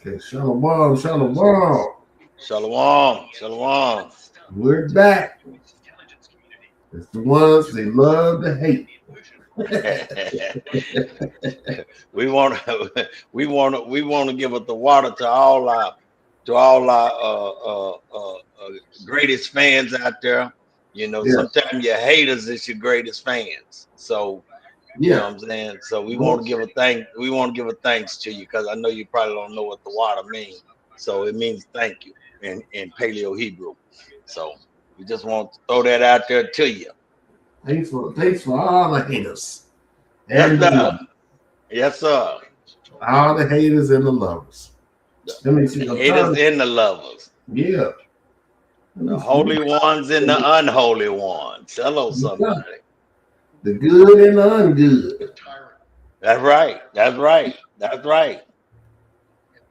Okay, shalom, shalom. Shalom, shalom. We're back. It's the ones they love to hate. we want to give up the water to all our greatest fans out there. Yeah, Sometimes your haters is your greatest fans. So you know yeah. what I'm saying. So we want Well, to give a thank. We want to give a thanks to you because I know you probably don't know what the water means. So it means thank you in Paleo Hebrew. So we just want to throw that out there to you. thanks for all the haters Yes, and the sir. lovers. Yes, sir. All the haters and the lovers. Let me see. The I'm trying haters to. and the lovers, Yeah. Let the me see. holy ones and the unholy ones. Hello, somebody. The good and the ungood. That's right. That's right. That's right.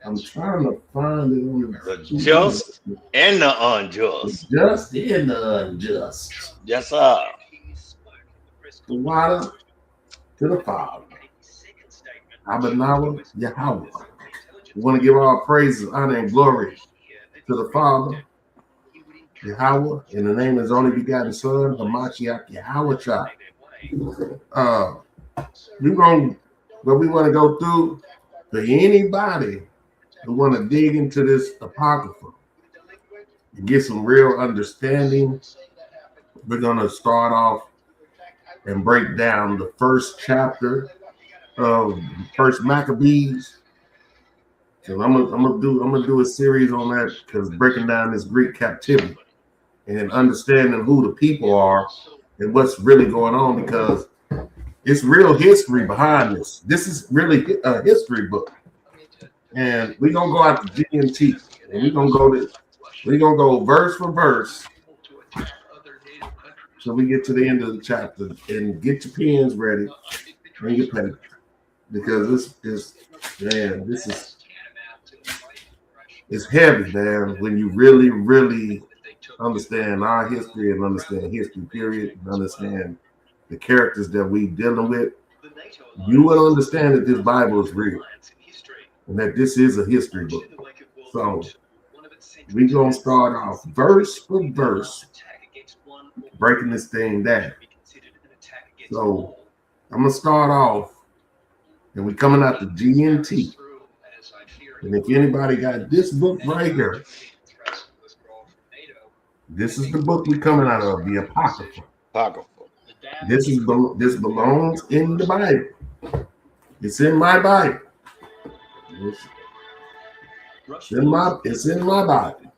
I'm trying to find it on The the just and the unjust. just and the unjust. Yes, sir. The water to the Father. Abanawa Yahweh. We want to give all praises, honor, and glory to the Father, Yahweh, in the name of his only begotten Son, Hamashiach Yahweh Shah. Uh, we're going, what we want to go through for anybody who want to dig into this Apocrypha and get some real understanding. We're going to start off and break down the first chapter of First Maccabees. So I'm gonna do a series on that because breaking down this Greek captivity and understanding who the people are and what's really going on because it's real history behind this. This is really a history book, and we're gonna go out to GNT and we're gonna go verse for verse so we get to the end of the chapter and get your pens ready and your paper because this is man, this is it's heavy, man. When you really understand our history and understand history, period, and understand the characters that we dealing with, you will understand that this Bible is real and that this is a history book. So we're gonna start off verse for verse, breaking this thing down. So I'm gonna start off, and we coming out to GNT. And if anybody got this book right here, this is the book we coming out of, the Apocrypha. Apocryphal. This belongs in the Bible. It's in my Bible. It's in my Bible.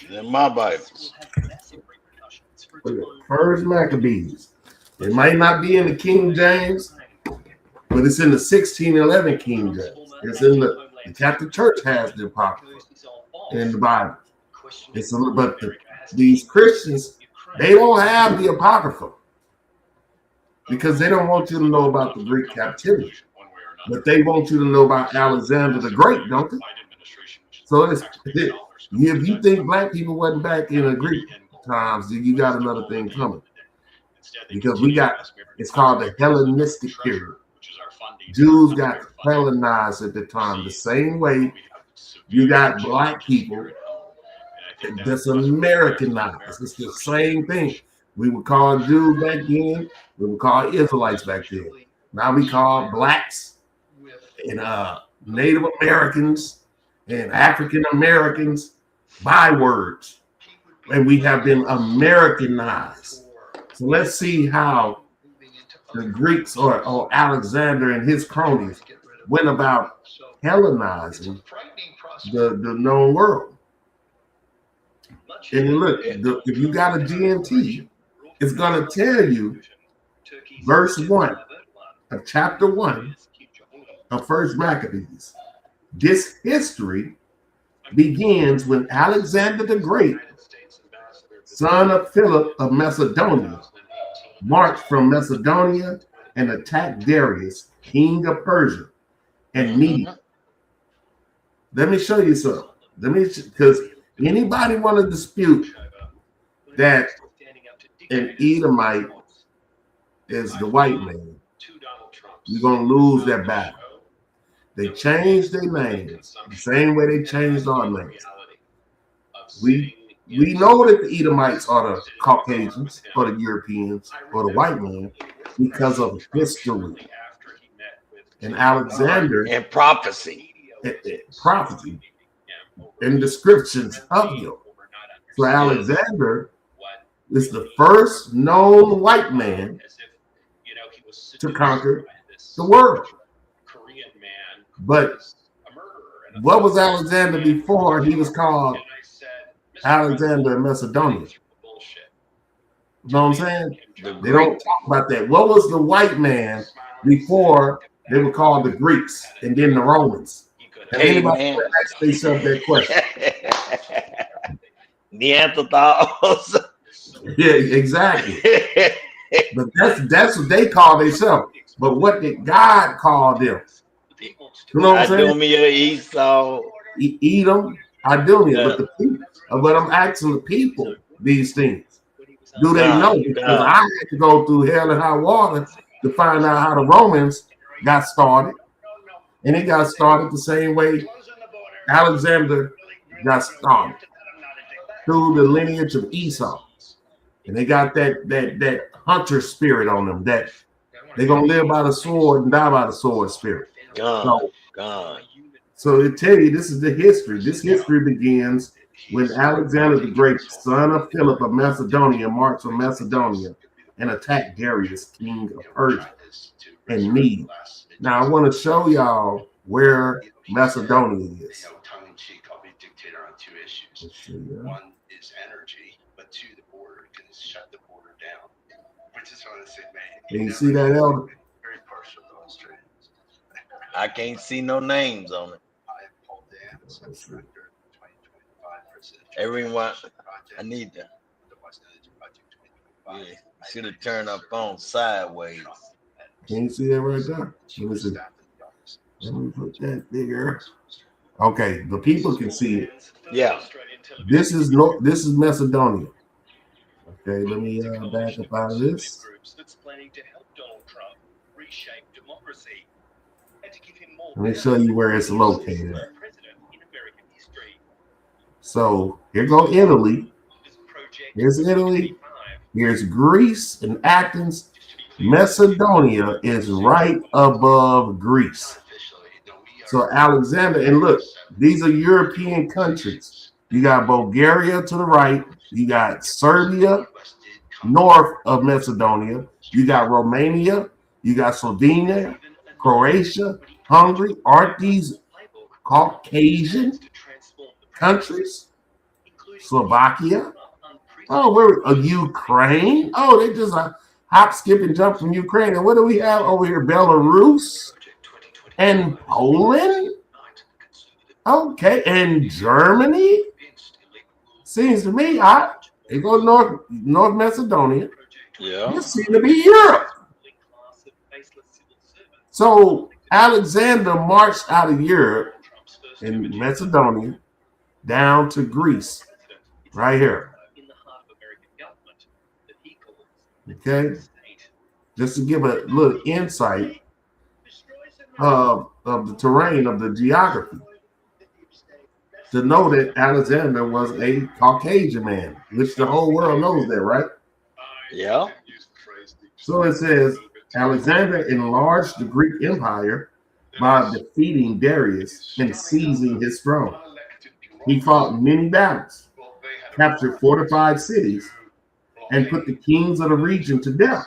In my Bibles. First Maccabees. It might not be in the King James, but it's in the 1611 King James. It's in the Catholic Church has the Apocrypha in the Bible. These Christians, they don't have the Apocrypha because they don't want you to know about the Greek captivity. But they want you to know about Alexander the Great, don't they? So if you think black people wasn't back in the Greek times, then you got another thing coming. Because it's called the Hellenistic period. Jews got Hellenized at the time, the same way you got black people that's Americanized. It's the same thing. We would call Jews back then, we would call Israelites back then. Now we call blacks and Native Americans and African Americans bywords, and we have been Americanized. So let's see how the Greeks or Alexander and his cronies went about Hellenizing the known world. And look, if you got a GNT, it's going to tell you verse 1 of chapter 1 of First Maccabees. This history begins when Alexander the Great, son of Philip of Macedonia, marched from Macedonia and attacked Darius, king of Persia, and Media. Let me show you something. Because anybody want to dispute that an Edomite is the white man, you're going to lose that battle. They changed their names the same way they changed our names. We know that the Edomites are the Caucasians or the Europeans or the white man because of history. And Alexander and prophecy. prophecy and descriptions of him. So Alexander is the first known white man to conquer the world. But what was Alexander before he was called Alexander in Macedonia? You know what I'm saying? They don't talk about that. What was the white man before they were called the Greeks and then the Romans? And anybody ask themselves that question? Neanderthals. Yeah, exactly. But that's what they call themselves. But what did God call them? You know what I'm saying? Idumea, Esau. Edom, Idumea. But the people, but I'm asking the people these things. Do they know? Because I had to go through hell and high water to find out how the Romans got started. And it got started the same way Alexander got started, through the lineage of Esau. And they got that hunter spirit on them, that they're going to live by the sword and die by the sword spirit. So it tell you, this is the history. This history begins when Alexander the Great, son of Philip of Macedonia, marched from Macedonia and attacked Darius, king of Persia and Mede. Now I want to show y'all where Macedonia is. One is energy, but two, the border can shut the border down. Which is what I said, man. Can you see that, Elder? Very partial to Australia. I can't see no names on it. Everyone, I need to. Yeah, should have turned our phone sideways. Can you see that right there? Let me put that bigger. Okay, the people can see it. Yeah. This is Macedonia. Okay, let me back up out of this. Let me show you where it's located at. So here go Italy. Here's Italy. Here's Greece and Athens. Macedonia is right above Greece. So Alexander, and look, these are European countries. You got Bulgaria to the right. You got Serbia north of Macedonia. You got Romania. You got Slovenia, Croatia, Hungary. Aren't these Caucasian countries? Slovakia. Oh, we're Ukraine. Oh, they just hop, skip, and jump from Ukraine. And what do we have over here? Belarus and Poland. Okay, and Germany. Seems to me, they go North Macedonia. Yeah. This seems to be Europe. So Alexander marched out of Europe and Macedonia down to Greece, right here. Okay, just to give a little insight of the terrain, of the geography, to know that Alexander was a Caucasian man, which the whole world knows that, right? Yeah. So it says Alexander enlarged the Greek Empire by defeating Darius and seizing his throne. He fought many battles, captured fortified cities, and put the kings of the region to death.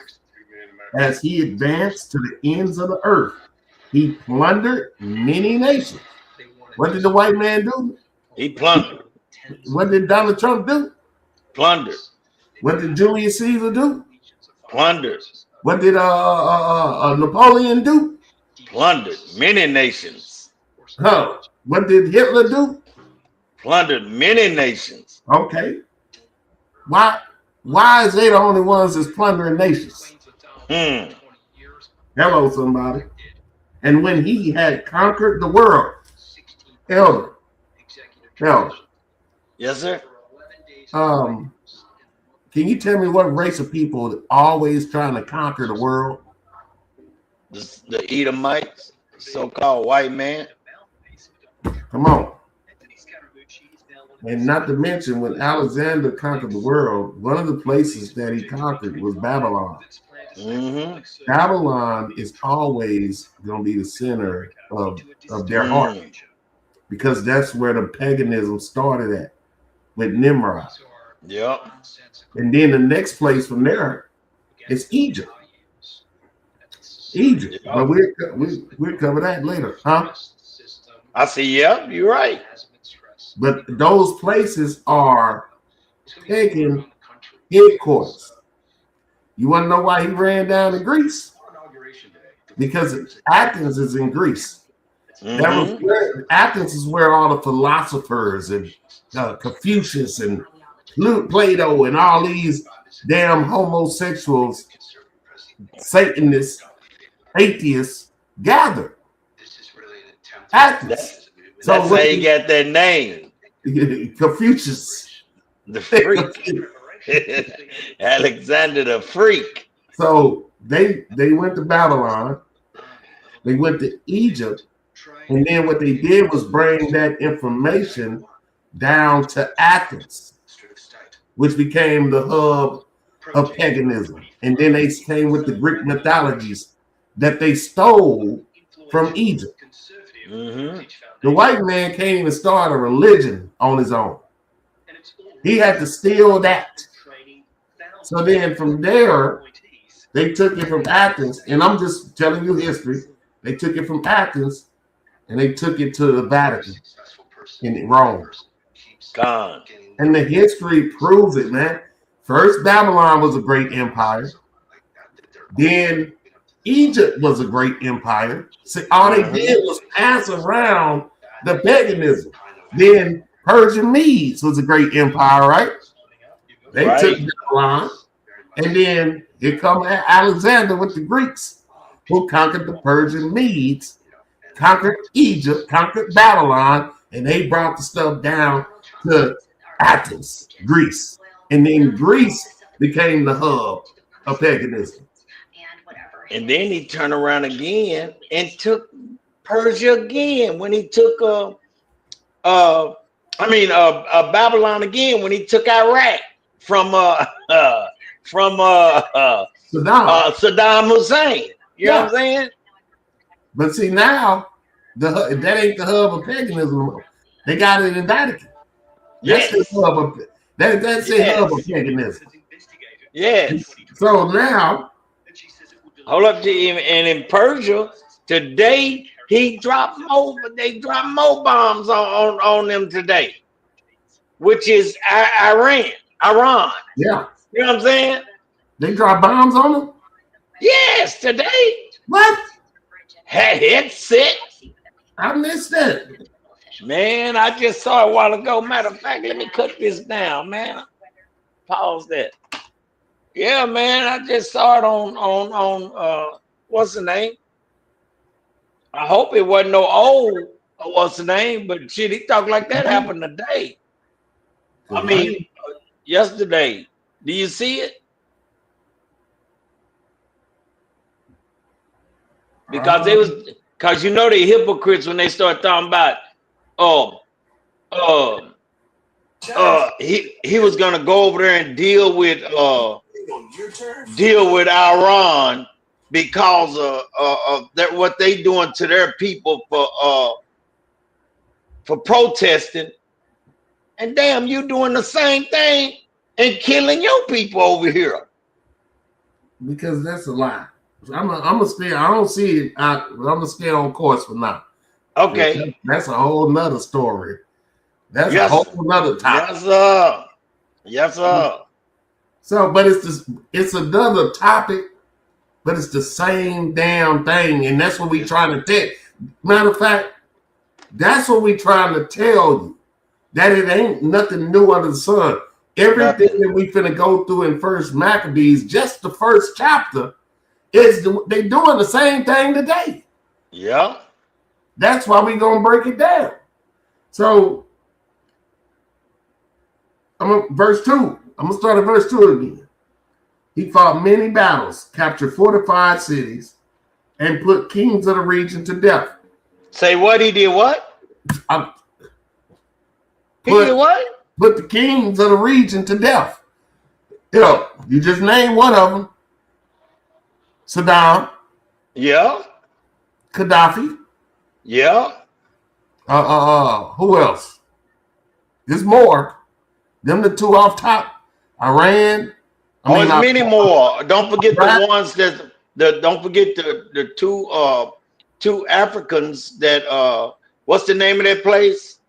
As he advanced to the ends of the earth, he plundered many nations. What did the white man do? He plundered. What did Donald Trump do? Plundered. What did Julius Caesar do? Plundered. What did Napoleon do? Plundered many nations. Huh. What did Hitler do? Plundered many nations. Okay. Why is they the only ones that's plundering nations? Hello, somebody. And when he had conquered the world, Elder. Yes, sir. Can you tell me what race of people always trying to conquer the world? The Edomites. So-called white man. Come on. And not to mention, when Alexander conquered the world, one of the places that he conquered was Babylon. Mm-hmm. Babylon is always going to be the center of their heart, because that's where the paganism started at, with Nimrod. Yep. And then the next place from there is Egypt. Egypt. Yep. But we'll cover that later, huh? I see. Yep, you're right. But those places are pagan headquarters. You want to know why he ran down to Greece? Because Athens is in Greece. Athens is where all the philosophers and Confucius and Plato and all these damn homosexuals, Satanists, atheists gather. Athens. That's how you got that name. Confucius. The freak. Alexander the freak. So they went to Babylon. They went to Egypt. And then what they did was bring that information down to Athens, which became the hub of paganism. And then they came with the Greek mythologies that they stole from Egypt. Mm-hmm. The white man can't even start a religion on his own. He had to steal that. So then from there, they took it from Athens, and I'm just telling you history. They took it from Athens, and they took it to the Vatican in Rome. Gone. And the history proves it, man. First, Babylon was a great empire. Then Egypt was a great empire. See, all they did was pass around the paganism. Then Persian Medes was a great empire, right? They took Babylon. And then here come Alexander with the Greeks, who conquered the Persian Medes, conquered Egypt, conquered Babylon, and they brought the stuff down to Athens, Greece. And then Greece became the hub of paganism. And then he turned around again and took Persia again when he took Babylon again when he took Iraq from Saddam Hussein. You know what I'm saying? But see, now that ain't the hub of paganism. They got it in Vatican. That's the hub of that's the hub of paganism. Yes. So now, hold up to him, and in Persia today, they dropped more bombs on them today, which is Iran. Yeah. You know what I'm saying? They drop bombs on them? Yes, today. What? Headset. I missed that. Man, I just saw it a while ago. Matter of fact, let me cut this down, man. Pause that. Yeah, man, I just saw it on what's the name? I hope it wasn't no old what's the name, but shit, he talked like that happened today. I mean, yesterday. Do you see it? Because you know they hypocrites when they start talking about he was gonna go over there and deal with Iran because of that what they doing to their people for protesting, and damn, you doing the same thing and killing your people over here. Because that's a lie. I'm gonna stay. I don't see it. I'm gonna stay on course for now. Okay, that's a whole nother story. That's a whole nother topic. Yes, sir. Yes, sir. So, but it's another topic, but it's the same damn thing, and that's what we trying to tell. Matter of fact, that's what we trying to tell you. That it ain't nothing new under the sun. Everything that we finna go through in First Maccabees, just the first chapter, they doing the same thing today. Yeah. That's why we gonna break it down. So, verse 2. I'm gonna start at verse 2 again. He fought many battles, captured fortified cities, and put kings of the region to death. Say what? He did what? He did what? Put the kings of the region to death. You just named one of them. Saddam. Yeah. Gaddafi. Yeah. Who else? There's more. Them the two off top. Iran. There's many more. Don't forget the ones that don't forget the two Africans that what's the name of that place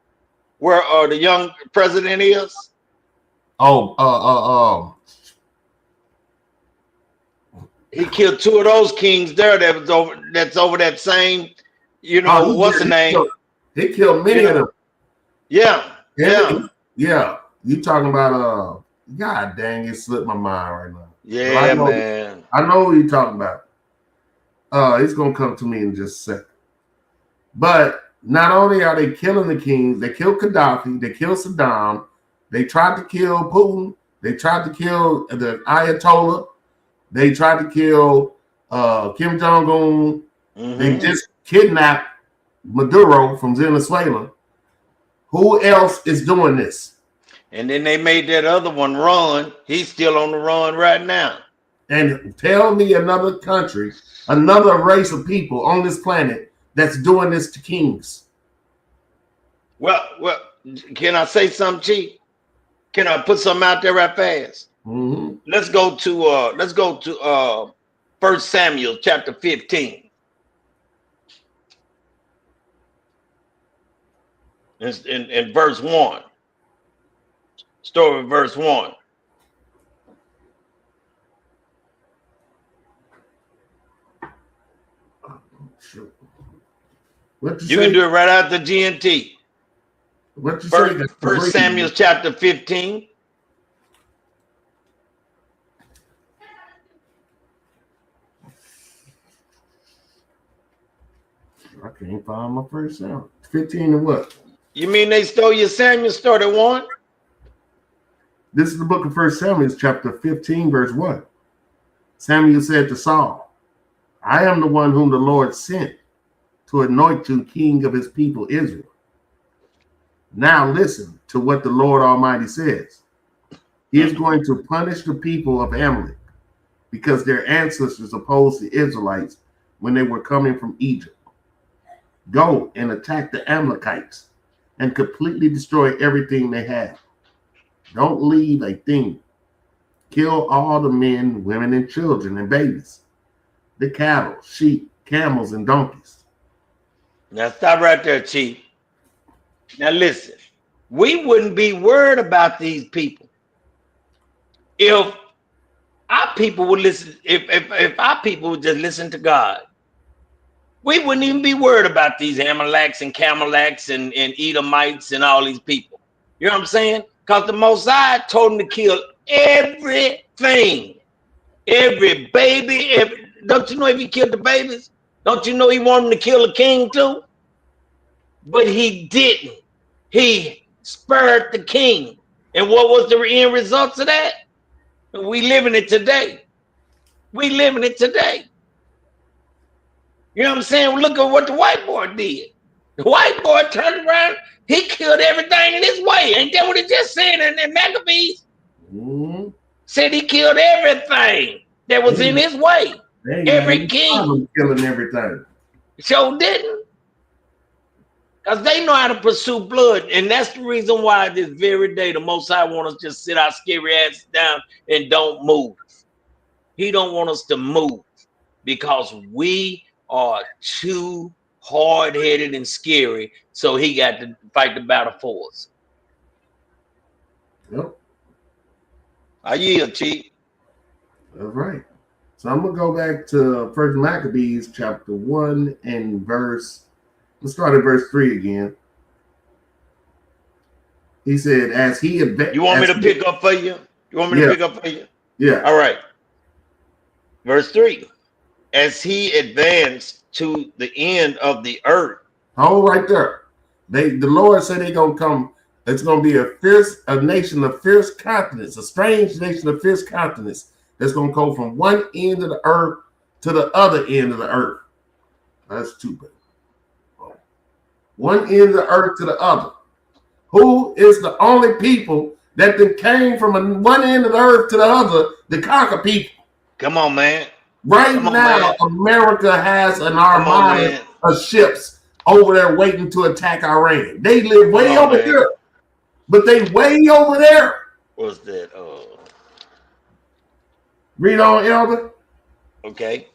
where the young president is? He killed two of those kings there that's over that same, what's the name? He killed many of them. Yeah. Yeah. You talking about God dang, it slipped my mind right now. Yeah, man. I know who you're talking about. It's gonna come to me in just a second. But not only are they killing the kings, they killed Gaddafi, they killed Saddam, they tried to kill Putin, they tried to kill the Ayatollah, they tried to kill Kim Jong-un, they just kidnapped Maduro from Venezuela. Who else is doing this? And then they made that other one run. He's still on the run right now. And tell me another country, another race of people on this planet that's doing this to kings. Well, can I say something, Chief? Can I put something out there right fast? Let's go to 1 Samuel chapter 15. In verse 1. Story of verse 1. You can do it right after GNT. What you say? First Samuel chapter 15. I can't find my first Samuel. 15 and what? You mean they stole your Samuel started 1? This is the book of 1 Samuel, chapter 15, verse 1. Samuel said to Saul, I am the one whom the Lord sent to anoint you king of his people Israel. Now listen to what the Lord Almighty says. He is going to punish the people of Amalek because their ancestors opposed the Israelites when they were coming from Egypt. Go and attack the Amalekites and completely destroy everything they have. Don't leave a thing. Kill all the men, women, and children and babies, the cattle, sheep, camels, and donkeys. Now stop right there, Chief. Now listen, we wouldn't be worried about these people if our people would listen. If our people would just listen to God, we wouldn't even be worried about these Amaleks and Cameleks and Edomites and all these people. You know what I'm saying? Because the Most High told him to kill everything, every baby. Don't you know if he killed the babies? Don't you know he wanted to kill the king too? But he didn't. He spared the king. And what was the end results of that? We live in it today. We live in it today. You know what I'm saying? Look at what the white boy did. The white boy turned around. He killed everything in his way. Ain't that what it just said in Maccabees? Said he killed everything that was in his way. Every king. Killing everything. Sure didn't. Because they know how to pursue blood. And that's the reason why this very day the Most High want us to just sit our scary ass down and don't move. He don't want us to move because we are too hard-headed and scary. So he got to fight the battle for us. Yep. I yield, Chief. That's right. So I'm gonna go back to First Maccabees chapter 1 and verse. Let's start at verse 3 again. He said, "As he advanced." You want me to pick up for you? You want me to pick up for you? Yeah. All right. Verse 3. As he advanced to the end of the earth. Hold right there. The Lord said they're gonna come. It's gonna be a nation of fierce continents, a strange nation of fierce continents that's gonna go from one end of the earth to the other end of the earth. That's two, baby. One end of the earth to the other. Who is the only people that then came from one end of the earth to the other to conquer people? Come on, man. Right Come on, now, man. America has an Come on, armada man. of ships over there waiting to attack Iran. They live way Come on, over man. here, but they way over there. What's that? Read on, Elder. Okay.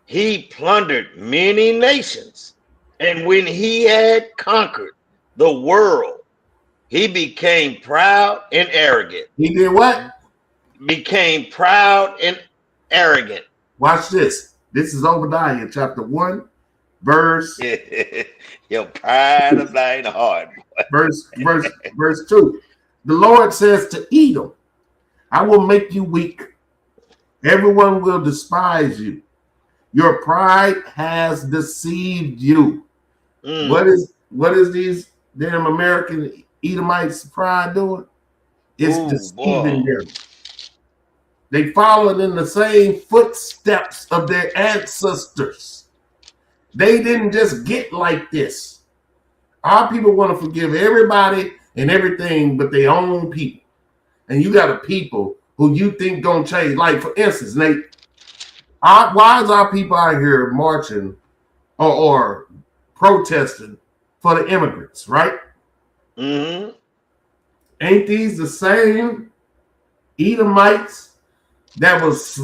He plundered many nations, and when he had conquered the world, he became proud and arrogant. He did what? Became proud and arrogant. Watch this. This is Obadiah chapter 1, verse Your pride of thine heart. verse 2. The Lord says to Edom, I will make you weak. Everyone will despise you. Your pride has deceived you. What is these damn American Edomites' pride doing? It's deceiving them. They followed in the same footsteps of their ancestors. They didn't just get like this. Our people want to forgive everybody and everything but their own people. And you got a people who you think gonna change. Like, for instance, Nate, why is our people out here marching or protesting for the immigrants, right? Mm-hmm. Ain't these the same Edomites that was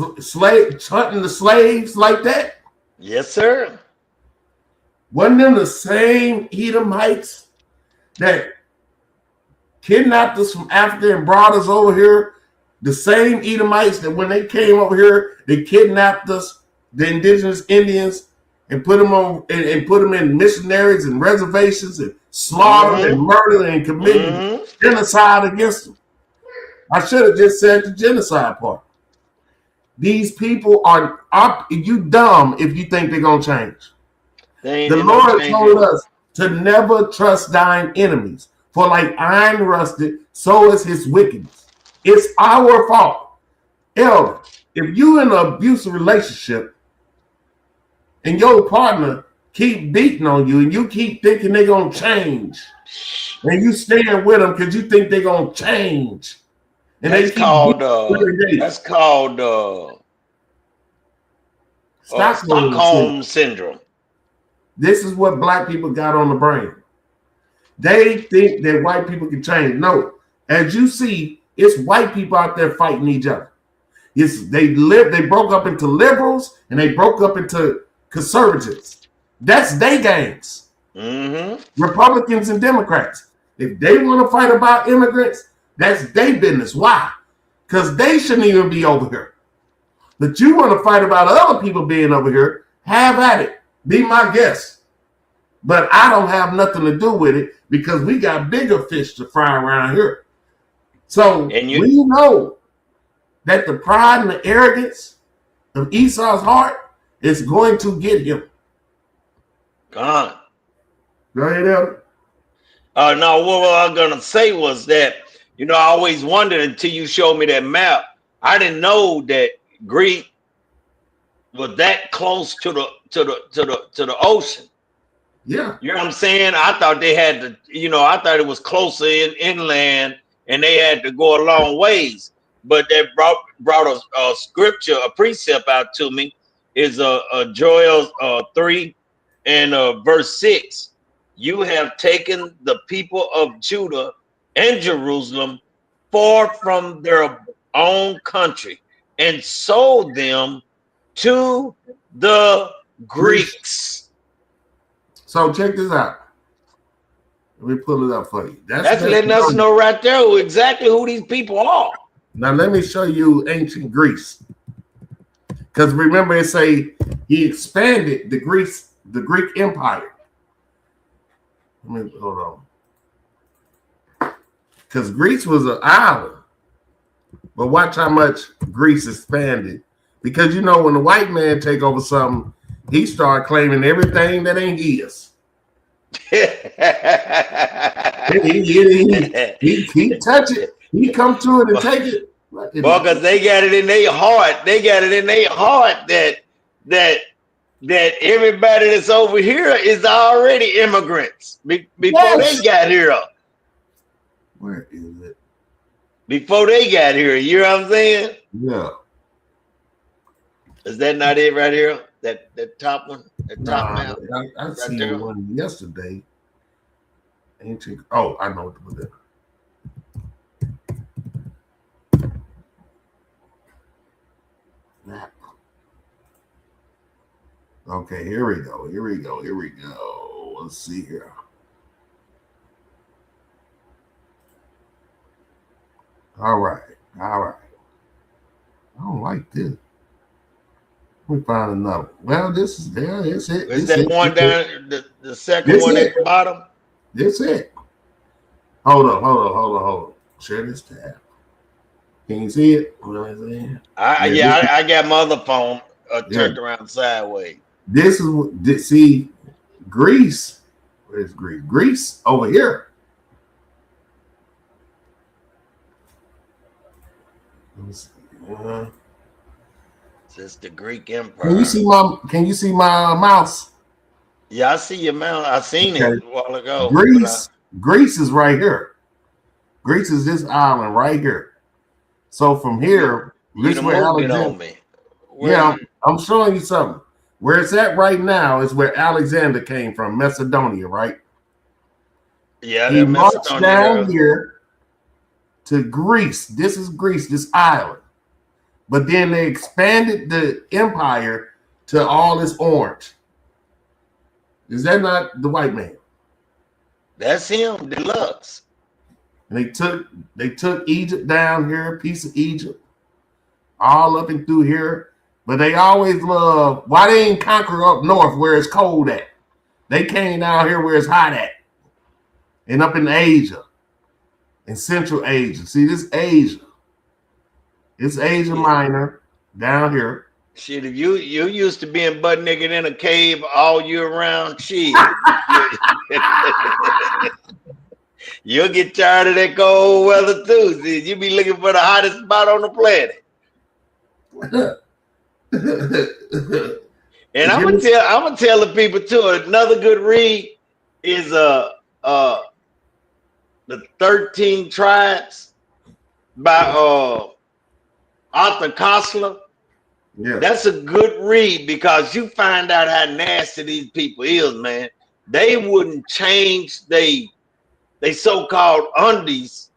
hunting the slaves like that? Yes, sir. Wasn't them the same Edomites that kidnapped us from Africa and brought us over here? The same Edomites that when they came over here, they kidnapped us, the indigenous Indians, and put them on and put them in missionaries and reservations and slaughtered and murdered and committed genocide against them. I should have just said the genocide part. These people are you dumb if you think they're gonna change. The Lord told us to never trust thine enemies, for like iron rusted, so is his wickedness. It's our fault. Elder, if you in an abusive relationship and your partner keep beating on you and you keep thinking they're going to change and you stand with them because you think they're going to change. And that's called Stockholm syndrome. This is what black people got on the brain. They think that white people can change. No, as you see, it's white people out there fighting each other. They broke up into liberals and they broke up into conservatives. That's their gangs. Republicans and Democrats. If they want to fight about immigrants, that's their business. Why? Because they shouldn't even be over here. But you want to fight about other people being over here, have at it. Be my guest. But I don't have nothing to do with it because we got bigger fish to fry around here. So we know that the pride and the arrogance of Esau's heart is going to get him. Gone. Go ahead, Elder. No, what I was going to say was that, I always wondered until you showed me that map. I didn't know that Greece was that close to the ocean. Yeah. You know what I'm saying? I thought they had to, I thought it was closer inland and they had to go a long ways. But they brought a scripture, a precept out to me, is Joel 3 and verse 6. You have taken the people of Judah and Jerusalem far from their own country and sold them to the Greeks. So check this out. Let me pull it up for you. That's letting us know right there exactly who these people are. Now let me show you ancient Greece. Because remember it say he expanded the Greek Empire. Let me hold on. Because Greece was an island. But watch how much Greece expanded. Because when the white man take over something, he start claiming everything that ain't his. He touch it. He come to it and take it. Well, because they got it in their heart. They got it in their heart that that everybody that's over here is already immigrants before they Yes. got here. Where is it? Before they got here, you know what I'm saying? Yeah. Is that not it right here? That top one, that top Nah, map, I right seen there. one yesterday. Ancient. Oh, I know what to put there. Map. Okay, here we go. Here we go. Here we go. Let's see here. All right. All right. I don't like this. Let me find another. Well, this is there. It's it. Is This that it. one down, the second This one it. at the bottom? This it. Hold on. Share this tab. Can you see it? What am I saying? I got my other phone Yeah. turned around sideways. This is what. See, Greece. Where's Greece? Greece over here. Let me see. It's the Greek Empire. Can you see my mouse? Yeah, I see your mount. I seen Okay. it a while ago. Greece is right here. Greece is this island right here. So from here, You done moved it on me. Yeah, I'm showing you something. Where it's at right now is where Alexander came from, Macedonia, right? Yeah, he marched down here to Greece. This is Greece, this island. But then they expanded the empire to all this orange. Is that not the white man? That's him, deluxe. And they took Egypt down here, a piece of Egypt, all up and through here. But they always love, why they ain't conquer up north where it's cold at? They came down here where it's hot at. And up in Asia, in Central Asia. See, this Asia. It's Asia Minor down here. Shit, if you used to being butt naked in a cave all year round, shit. You'll get tired of that cold weather too. See, you be looking for the hottest spot on the planet. And I'm gonna tell the people too. Another good read is the 13 Tribes by Arthur Koestler. Yeah. That's a good read because you find out how nasty these people is, man. They wouldn't change they so-called undies,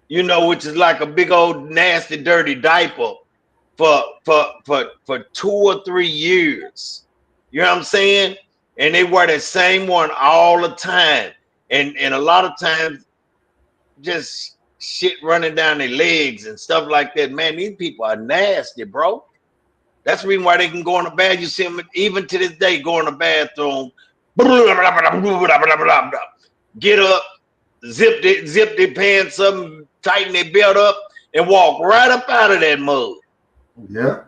you know, which is like a big old nasty dirty diaper for 2 or 3 years. You know what I'm saying? And they wear the same one all the time. And a lot of times just shit running down their legs and stuff like that. Man, these people are nasty, bro. That's the reason why they can go in the bath. You see them even to this day go in the bathroom, get up, zip their pants up, tighten their belt up, and walk right up out of that mud. Yeah.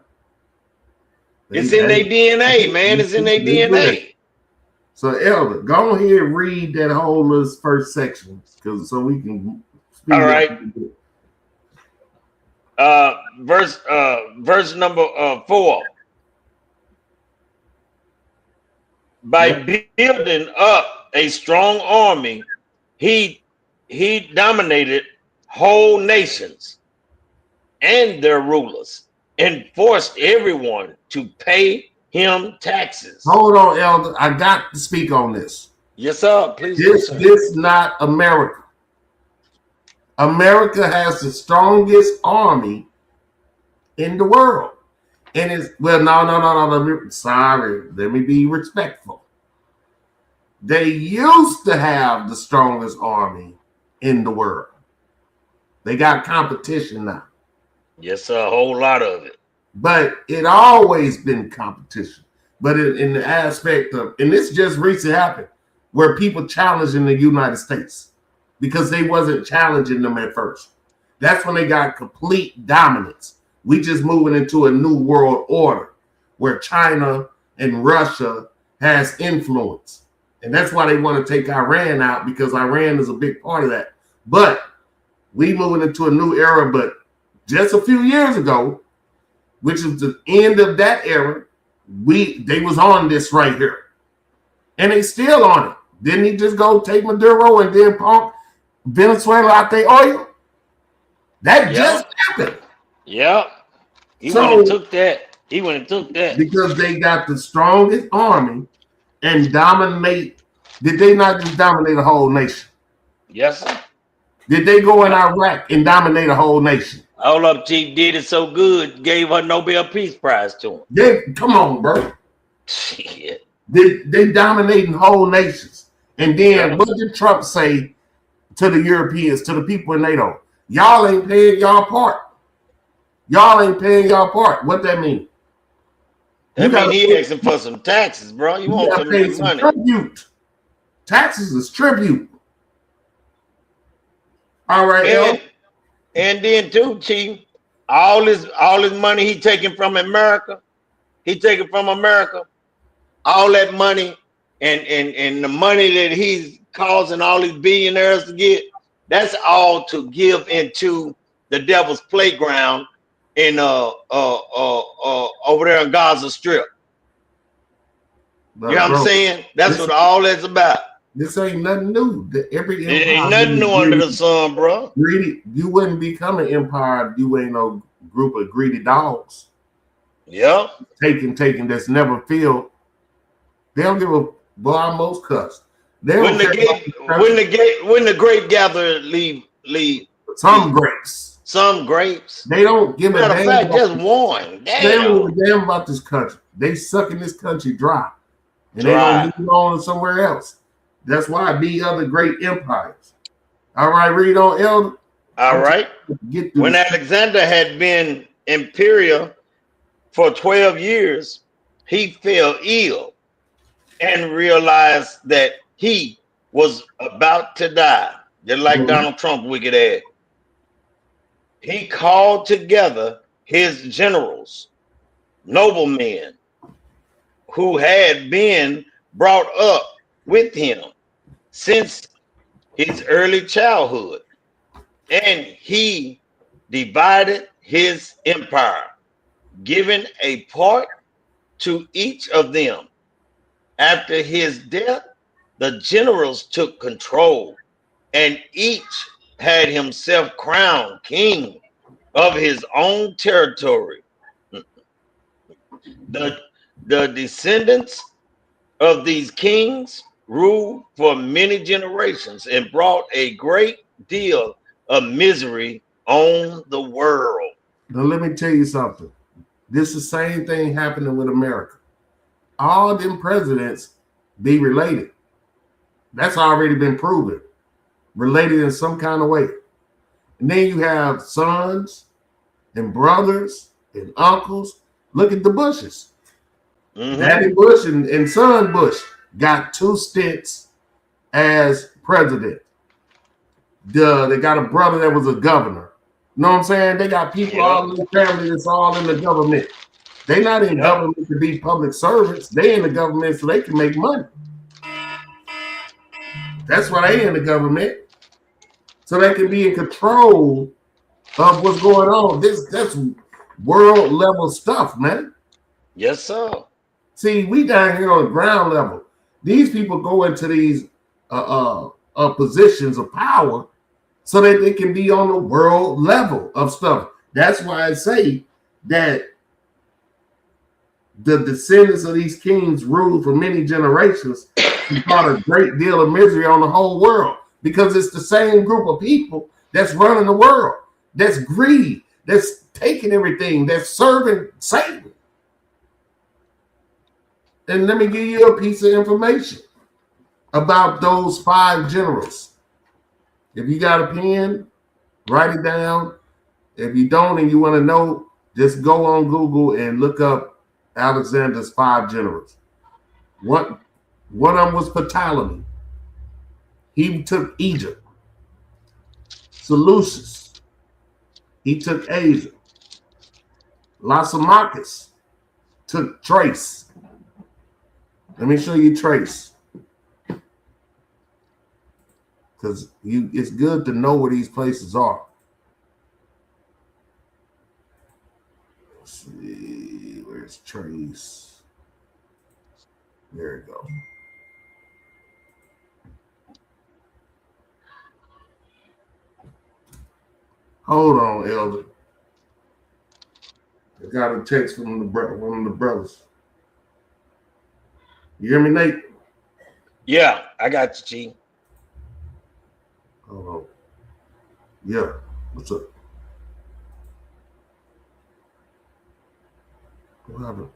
It's in their DNA, man. It's in their DNA. So, Elder, go ahead and read that whole first section, so we can. All right. Verse number 4. By building up a strong army, he dominated whole nations and their rulers and forced everyone to pay him taxes. Hold on, Elder. I got to speak on this. Yes, sir. Please. This not America. America has the strongest army in the world. And it's, well, no. Sorry. Let me be respectful. They used to have the strongest army in the world. They got competition now. Yes, sir. A whole lot of it. But it always been competition. But in the aspect of, and this just recently happened, where people challenging the United States because they wasn't challenging them at first. That's when they got complete dominance. We just moving into a new world order where China and Russia has influence. And that's why they want to take Iran out, because Iran is a big part of that. But we moving into a new era. But just a few years ago, which is the end of that era, they was on this right here. And they still on it. Didn't he just go take Maduro and then pump Venezuela out their oil? That just happened. Yeah. He went and took that. Because they got the strongest army and dominate. Did they not just dominate a whole nation? Yes, sir. Did they go in Iraq and dominate a whole nation? Hold up, Chief did it so good, gave her Nobel Peace Prize to him. Come on, bro. Shit. They dominating whole nations. And then what did Trump say to the Europeans, to the people in NATO? Y'all ain't paying y'all part. Y'all ain't paying y'all part. What that mean? That mean he asking for some taxes, bro. You want some money. Tribute. Taxes is tribute. All right, and then too, Chief, all his money he taking from America, all that money and the money that he's causing all these billionaires to get, that's all to give into the devil's playground in over there in Gaza Strip. You know what I'm saying? That's what all that's about. This ain't nothing new. It ain't nothing new under the sun, bro. Greedy, you wouldn't become an empire if you ain't no group of greedy dogs. Yeah. Taking that's never filled. They don't give a most cuss. When the grape gatherer leave some grapes. They don't give a damn. Fact, just one. They don't give a damn about this country. They sucking this country dry. And they don't move on somewhere else. That's why I be other great empires. All right, read on, Elder. All right. When Alexander had been imperial for 12 years, he fell ill and realized that he was about to die, just like Donald Trump, wicked ass. He called together his generals, noblemen, who had been brought up with him since his early childhood, and he divided his empire, giving a part to each of them. After his death, the generals took control, and each had himself crowned king of his own territory. The descendants of these kings ruled for many generations and brought a great deal of misery on the world. Now let me tell you something. This is the same thing happening with America. All them presidents be related. That's already been proven. Related in some kind of way. And then you have sons and brothers and uncles. Look at the Bushes. Daddy Bush and son Bush got 2 stints as president. They got a brother that was a governor. You know what I'm saying? They got people all in the family that's all in the government. They not in government to be public servants. They in the government so they can make money. That's why they in the government. So they can be in control of what's going on. That's world level stuff, man. Yes, sir. See, we down here on the ground level. These people go into these positions of power so that they can be on the world level of stuff. That's why I say that the descendants of these kings ruled for many generations and brought a great deal of misery on the whole world because it's the same group of people that's running the world, that's greedy, that's taking everything, that's serving Satan. And let me give you a piece of information about those 5 generals. If you got a pen, write it down. If you don't and you want to know, just go on Google and look up Alexander's 5 generals. One of them was Ptolemy. He took Egypt. Seleucus. He took Asia. Lysimachus took Thrace. Let me show you Thrace. Because it's good to know where these places are. Let's see, where's Thrace? There you go. Hold on, Elder. I got a text from one of the brothers. You hear me, Nate? Yeah, I got you, G. Hold on. Yeah. What's up? What happened?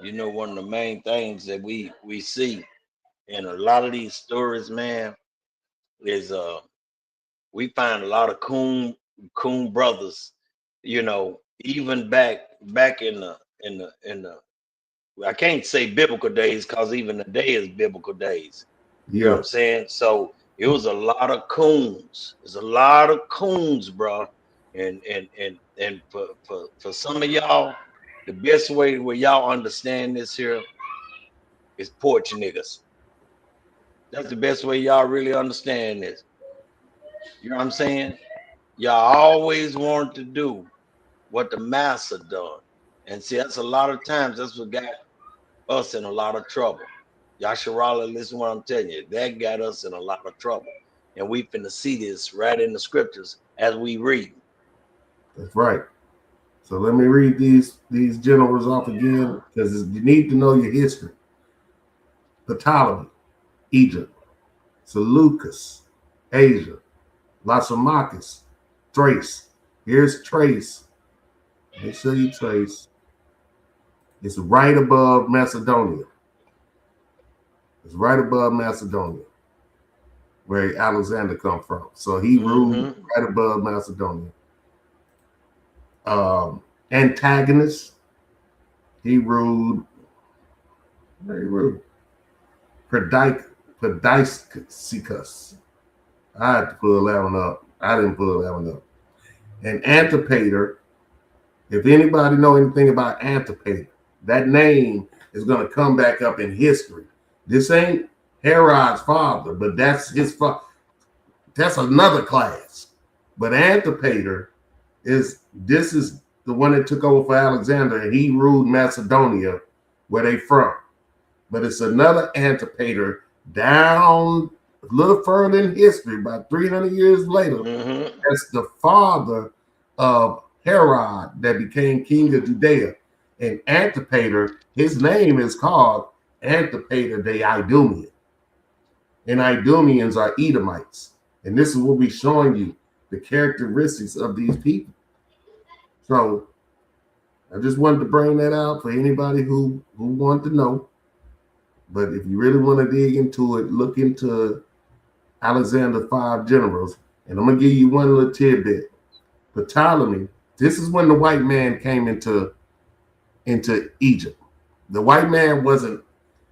You know, one of the main things that we see in a lot of these stories, man, is we find a lot of coon brothers, you know, even back in the I can't say biblical days because even today is biblical days. You know what Yeah. I'm saying? So it was a lot of coons. There's a lot of coons, bro. And for some of y'all, the best way where y'all understand this here is porch niggas. That's the best way y'all really understand this. You know what I'm saying? Y'all always wanted to do what the master done. And see, that's a lot of times that's what got us in a lot of trouble. Yasharala, listen what I'm telling you. That got us in a lot of trouble. And we finna see this right in the scriptures as we read. That's right. So let me read these generals off again because you need to know your history. Ptolemy, Egypt. Seleucus, Asia. Lysimachus, Thrace. Here's Thrace. Make sure you trace. It's right above Macedonia. It's right above Macedonia, where Alexander come from. So he ruled right above Macedonia. Antagonist, he ruled. Where he ruled? Perdiccas. I had to pull that one up. I didn't pull that one up. And Antipater, if anybody know anything about Antipater, that name is going to come back up in history. This ain't Herod's father, but that's his father. That's another class. But Antipater is the one that took over for Alexander, and he ruled Macedonia, where they from. But it's another Antipater down a little further in history, about 300 years later. That's the father of Herod that became king of Judea. And Antipater, his name is called Antipater the Idumean. And Idumeans are Edomites. And this is what we're showing you, the characteristics of these people. So I just wanted to bring that out for anybody who wanted to know. But if you really want to dig into it, look into Alexander's 5 generals. And I'm going to give you one little tidbit. Ptolemy, this is when the white man came into Egypt. The white man wasn't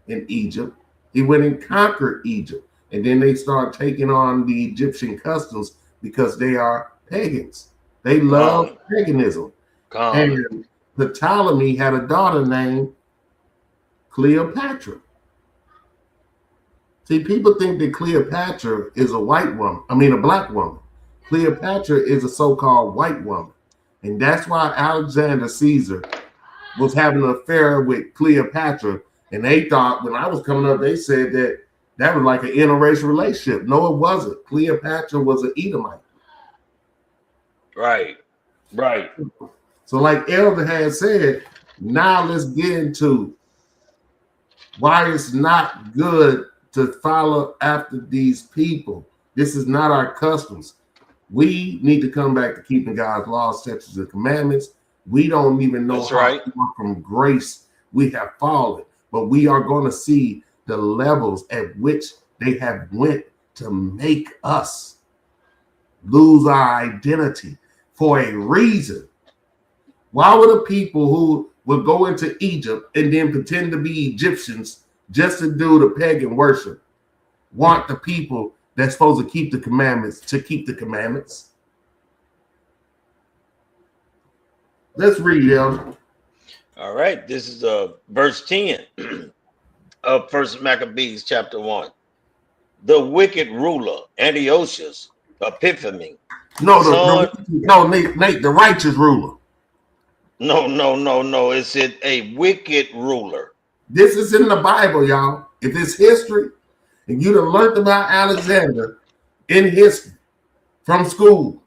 in Egypt. He went and conquered Egypt. And then they start taking on the Egyptian customs because they are pagans. They love paganism. And Ptolemy had a daughter named Cleopatra. See, people think that Cleopatra is a white woman. I mean, a black woman. Cleopatra is a so-called white woman. And that's why Alexander Caesar was having an affair with Cleopatra. And they thought, when I was coming up, they said that was like an interracial relationship. No, it wasn't. Cleopatra was an Edomite. Right. So like Elder had said, now let's get into why it's not good to follow after these people. This is not our customs. We need to come back to keeping God's laws, statutes, and commandments. We don't even know how from grace we have fallen, but we are going to see the levels at which they have went to make us lose our identity for a reason. Why would the people who would go into Egypt and then pretend to be Egyptians just to do the pagan worship, want the people that's supposed to keep the commandments to keep the commandments. Let's read, Elder. All right, this is verse 10 of First Maccabees chapter 1. The wicked ruler Antiochus Epiphanes. No, Nate, the righteous ruler. No. It's a wicked ruler. This is in the Bible, y'all. If it's history, and you'd have learned about Alexander in history from school,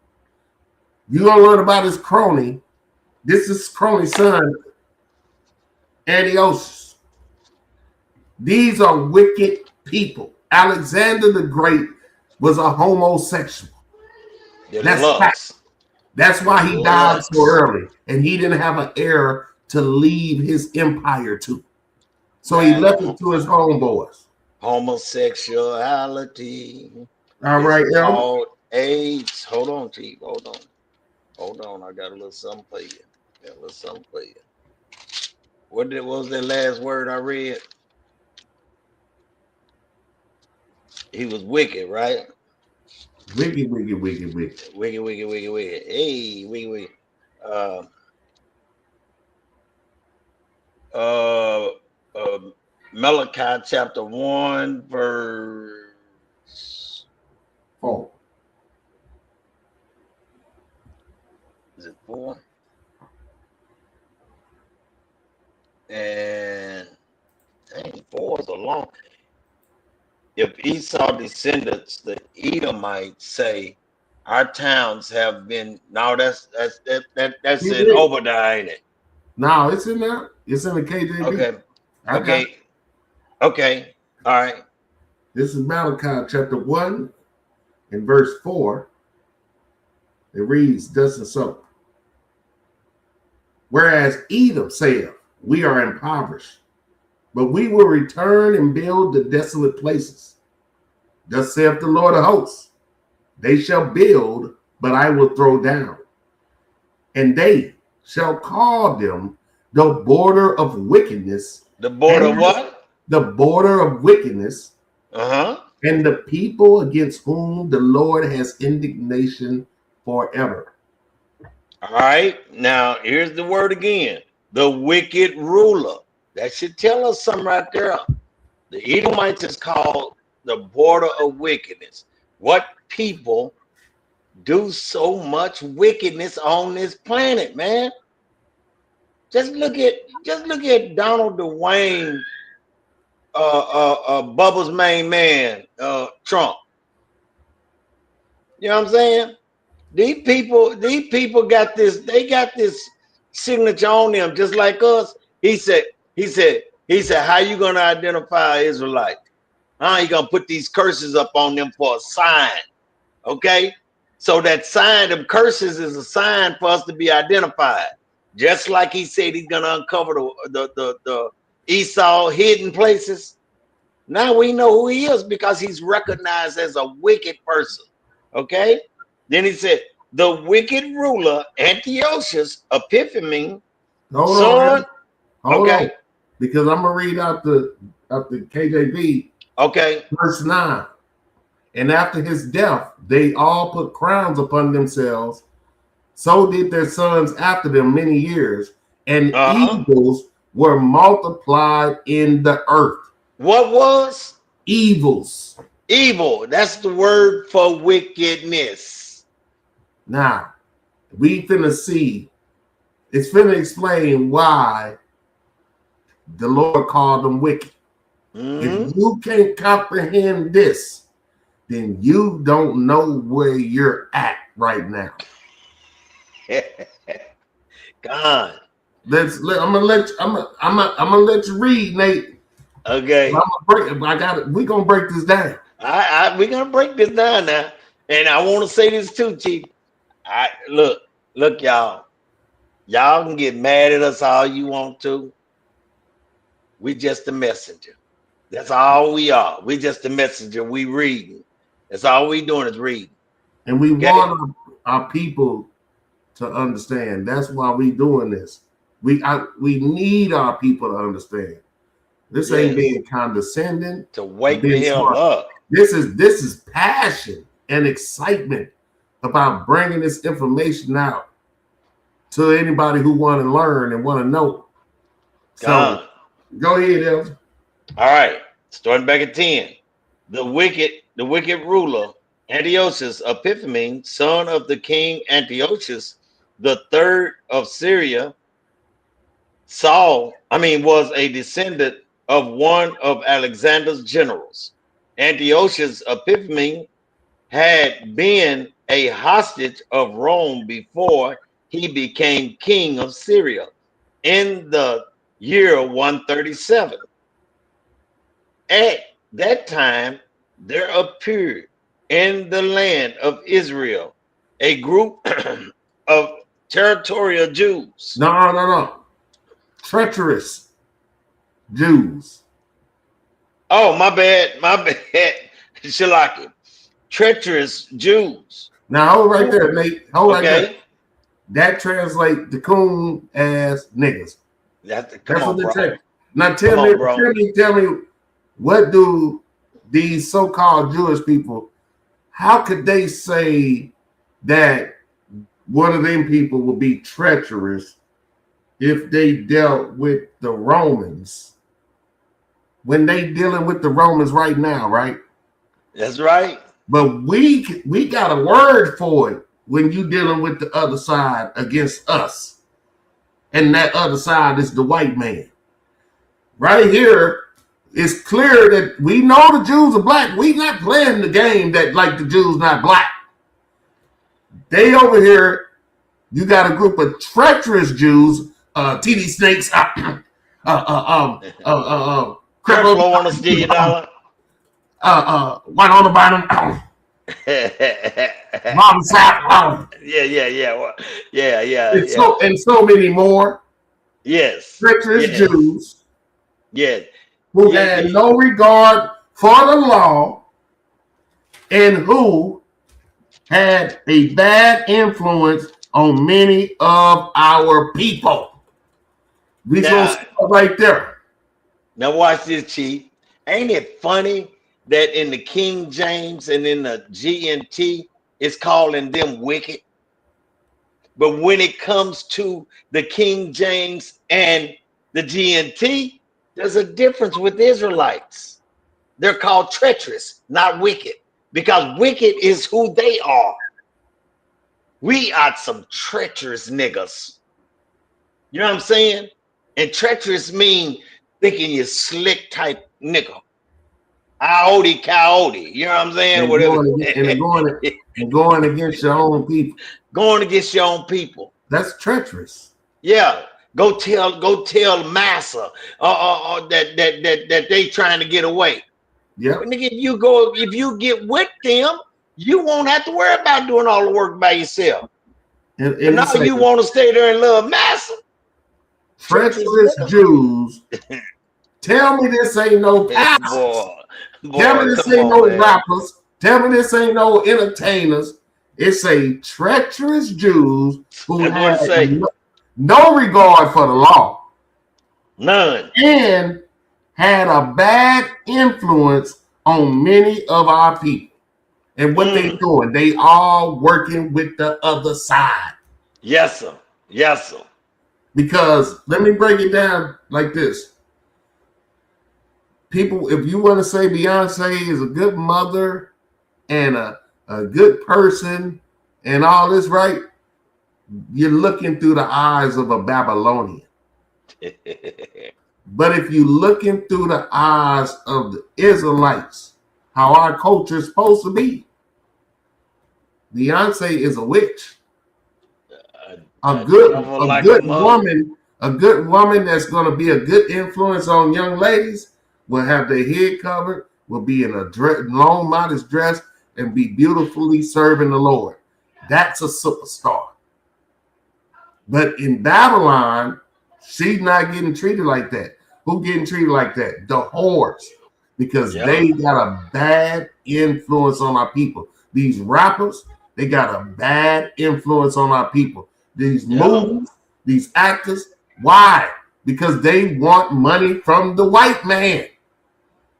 you're going to learn about his crony. This is crony's son, Antiochus. These are wicked people. Alexander the Great was a homosexual. That's why he died so early, and he didn't have an heir to leave his empire to. So he left it to his homeboys. Homosexuality. All right, called AIDS. Hold on, Chief. Hold on. I got a little something for you. What was that last word I read? He was wicked, right? Wicked. Hey, wicked. Malachi chapter 1 verse 4. Is it 4? And dang, 4 is a long. If Esau descendants, the Edomites say, our towns have been. Now that's in Obadiah, ain't it? No, it's in there. It's in the KJV. Okay. All right. This is Malachi chapter 1 and verse 4. It reads, thus and so. Whereas Edom saith, we are impoverished, but we will return and build the desolate places. Thus saith the Lord of hosts, they shall build, but I will throw down. And they shall call them the border of wickedness. The border of what? The border of wickedness. Uh-huh. And the people against whom the Lord has indignation forever. All right. Now, here's the word again. The wicked ruler. That should tell us something right there. The Edomites is called the border of wickedness. What people do so much wickedness on this planet, man? Just look at Donald Dwayne, Bubba's main man, Trump. You know what I'm saying? These people got this. They got this signature on them, just like us. He said, how you gonna identify an Israelite? How you gonna put these curses up on them for a sign? Okay, so that sign of curses is a sign for us to be identified. Just like he said, he's gonna uncover the Esau hidden places. Now we know who he is because he's recognized as a wicked person. Okay. Then he said, the wicked ruler Antiochus Epiphanes. Hold on. Because I'm gonna read out the KJV. Okay. Verse 9. And after his death, they all put crowns upon themselves. So did their sons after them many years, and evils were multiplied in the earth. What was? Evils. Evil. That's the word for wickedness. Now, we finna see, it's finna explain why the Lord called them wicked. If you can't comprehend this, then you don't know where you're at right now. God. I'm gonna let you read, Nate. Okay. We're gonna break this down. We're gonna break this down now. And I want to say this too, Chief. Look, y'all. Y'all can get mad at us all you want to. We just a messenger. That's all we are. We just a messenger. We reading. That's all we doing is reading. And we want our people to understand. That's why we doing this. We need our people to understand. This ain't being condescending. To wake the hell up. This is passion and excitement about bringing this information out to anybody who want to learn and want to know. So go ahead, Elder. All right, starting back at 10. The wicked ruler Antiochus Epiphanes, son of the king Antiochus the third of Syria, was a descendant of one of Alexander's generals. Antiochus Epiphanes had been a hostage of Rome before he became king of Syria in the year 137. At that time, there appeared in the land of Israel a group of territorial Jews. No. Treacherous Jews. Oh, my bad. Shalaki. Treacherous Jews. Now hold right there, Nate. Hold right there. Okay. That translates to coon as niggas. That's what on, they bro. say. Now tell me, what do these so-called Jewish people, how could they say that one of them people would be treacherous if they dealt with the Romans when they dealing with the Romans right now, right? That's right. But we got a word for it when you dealing with the other side against us. And that other side is the white man. Right here, it's clear that we know the Jews are black. We not playing the game that like the Jews not black. They over here, you got a group of treacherous Jews, TD snakes, Careful on to steal your dollar. White on the bottom, mom sap, Yeah. And so many more. Yes. Treacherous Jews. Yes. Who had no regard for the law and who had a bad influence on many of our people. We gonna start right there. Now watch this, Chief. Ain't it funny that in the King James and in the GNT, it's calling them wicked? But when it comes to the King James and the GNT, there's a difference with Israelites. They're called treacherous, not wicked, because wicked is who they are. We are some treacherous niggas. You know what I'm saying? And treacherous mean thinking you're slick type nigga. Iodi coyote. You know what I'm saying? And going against your own people. Going against your own people. That's treacherous. Yeah. Go tell Massa that they trying to get away. Yeah. Nigga, if you get with them, you won't have to worry about doing all the work by yourself. And now you want to stay there and love Massa. Treacherous Jews. Tell me this ain't no pastors. Tell me this ain't no rappers. Tell me this ain't no entertainers. It's a treacherous Jews who have no regard for the law. None. And had a bad influence on many of our people. And what they doing? They all working with the other side. Yes, sir. Yes, sir. Because let me break it down like this. People, if you want to say Beyonce is a good mother and a good person and all this, right? You're looking through the eyes of a Babylonian. But if you're looking through the eyes of the Israelites, how our culture is supposed to be, Beyonce is a witch. A good woman that's going to be a good influence on young ladies will have their head covered, will be in a long, modest dress, and be beautifully serving the Lord. That's a superstar. But in Babylon, she's not getting treated like that. Who getting treated like that? The whores. Because they got a bad influence on our people. These rappers, they got a bad influence on our people. These movies, these actors, Why? Because they want money from the white man.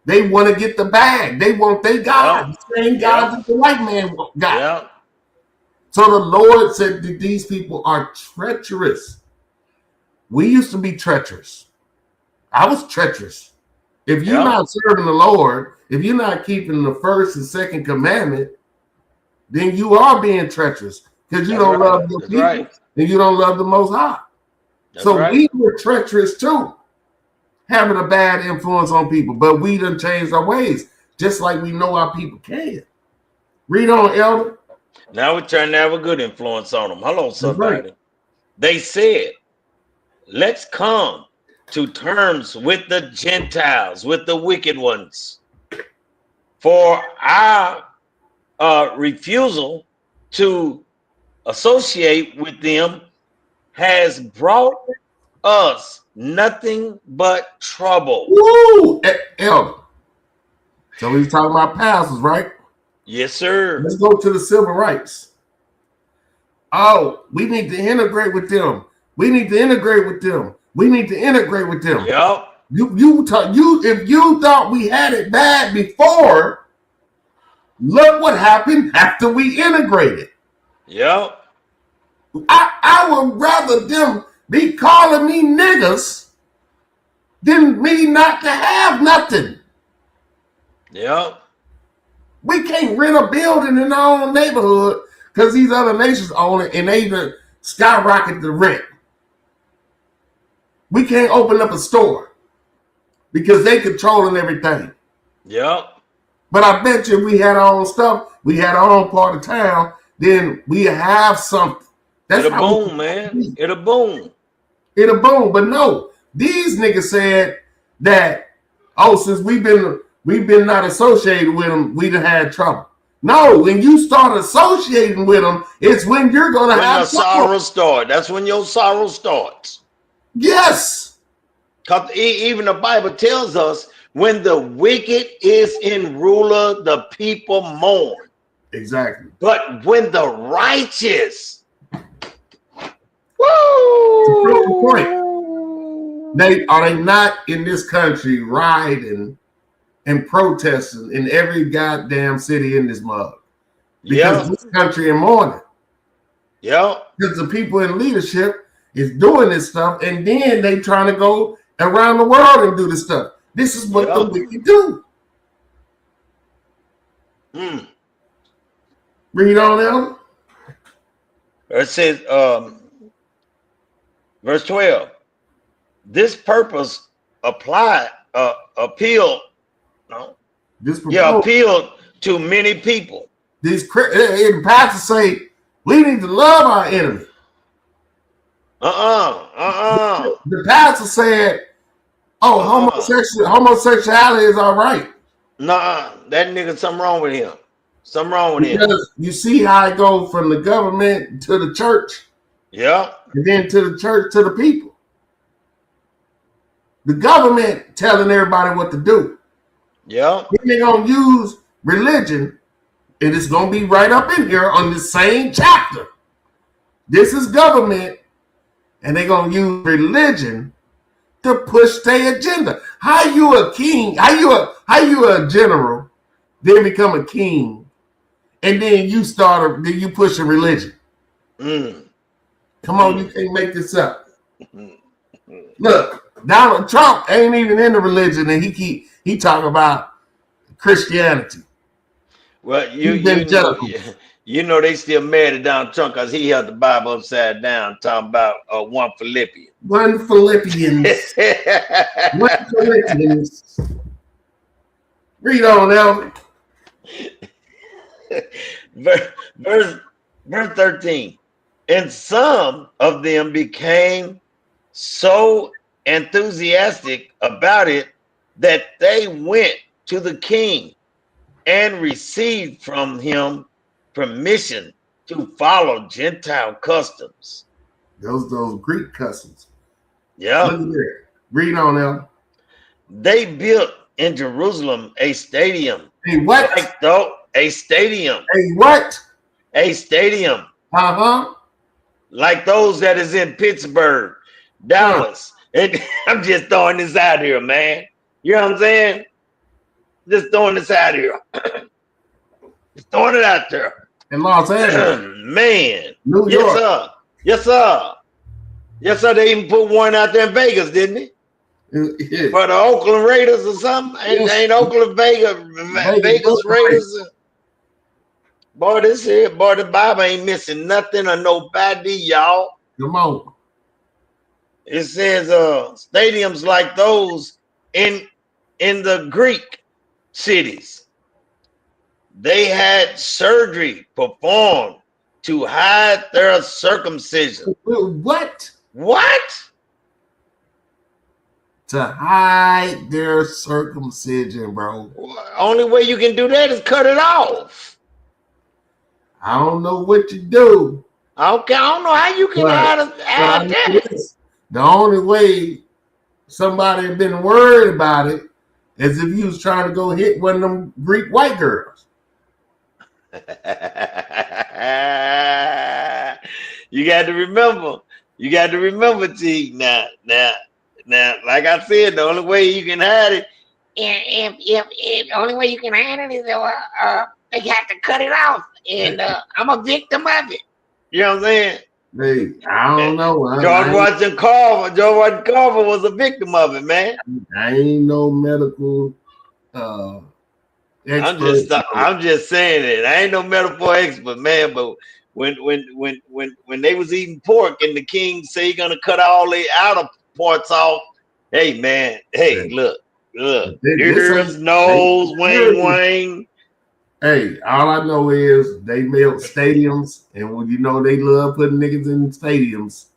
They want to get the bag. They want their God, the same God that the white man got. Yeah. So the Lord said that these people are treacherous. We used to be treacherous. I was treacherous. If you're not serving the Lord, if you're not keeping the first and second commandment, then you are being treacherous because you don't love your people and you don't love the Most High. So we were treacherous too, having a bad influence on people, but we done changed our ways, just like we know our people can. Read on, Elder. Now we're trying to have a good influence on them. Hello, somebody. They said, let's come to terms with the Gentiles, with the wicked ones, for our refusal to associate with them has brought us nothing but trouble. Woo! Elder. So he's talking about pastors, right? Yes, sir. Let's go to the civil rights. Oh, we need to integrate with them. We need to integrate with them. We need to integrate with them. Yep. If you thought we had it bad before, look what happened after we integrated. Yep. I would rather them be calling me niggas than me not to have nothing. Yep. We can't rent a building in our own neighborhood because these other nations own it and they even skyrocket the rent. We can't open up a store because they controlling everything. Yep. But I bet you if we had our own stuff, we had our own part of town, then we have something. It'll boom, man. It'll boom. It'll boom. But no, these niggas said that, since we've been not associated with them, we done had trouble. No, when you start associating with them, it's when you're gonna have your sorrow start. That's when your sorrow starts. Yes. Because even the Bible tells us when the wicked is in ruler, the people mourn. Exactly. But when the righteous, are they not in this country rioting and protesting in every goddamn city in this mug? Because this country in mourning. Yeah. Because the people in leadership is doing this stuff, and then they trying to go around the world and do this stuff. This is what the wicked do. Read on them. It says, verse 12. This purpose appeal to many people. These pastors say we need to love our enemy. The pastor said, homosexuality is all right. Nah, that nigga, something wrong with him. Something wrong with him. You see how it go from the government to the church. Yeah. And then to the church, to the people. The government telling everybody what to do. Yeah. They're going to use religion, and it's going to be right up in here on the same chapter. This is government, and they're going to use religion to push their agenda. How you a king? How you a general, then become a king, and then you push a religion? Come on, you can't make this up. Look, Donald Trump ain't even into religion, and he talking about Christianity. Well, you know they still mad at Donald Trump because he held the Bible upside down, talking about 1 Philippians. 1 Philippians. 1 Philippians. Read on now. Verse 13. And some of them became so enthusiastic about it that they went to the king and received from him permission to follow Gentile customs. Those Greek customs. Yeah. Look at there. Read on now. They built in Jerusalem a stadium. A what? A stadium. A what? A stadium. Uh-huh. Like those that is in Pittsburgh. Dallas. And I'm just throwing this out here, man. You know what I'm saying? Just throwing this out here. Just throwing it out there. In Los Angeles. Man. New Yes, York. sir. Yes, sir. Yes, sir. They even put one out there in Vegas, didn't they? Yeah. For the Oakland Raiders or something? Ain't Oakland Vegas Raiders? Boy, the Bible ain't missing nothing or nobody, y'all. Come on. It says stadiums like those in the Greek cities, they had surgery performed to hide their circumcision. What? What? To hide their circumcision, bro. Only way you can do that is cut it off. I don't know what you do. Okay, I don't know how you can add that. The only way somebody had been worried about it is if you was trying to go hit one of them Greek white girls. You got to remember, T. Now, like I said, the only way you can hide it, if the only way you can hide it is they have to cut it off, and I'm a victim of it. You know what I'm saying? Hey, I don't know. George Washington Carver was a victim of it, man. I ain't no medical expert. I'm just saying it. I ain't no medical expert, man. But when they was eating pork and the king say he gonna cut all the outer parts off, hey man, hey look, ears, nose, wing. Hey, all I know is they built stadiums, and when you know they love putting niggas in stadiums.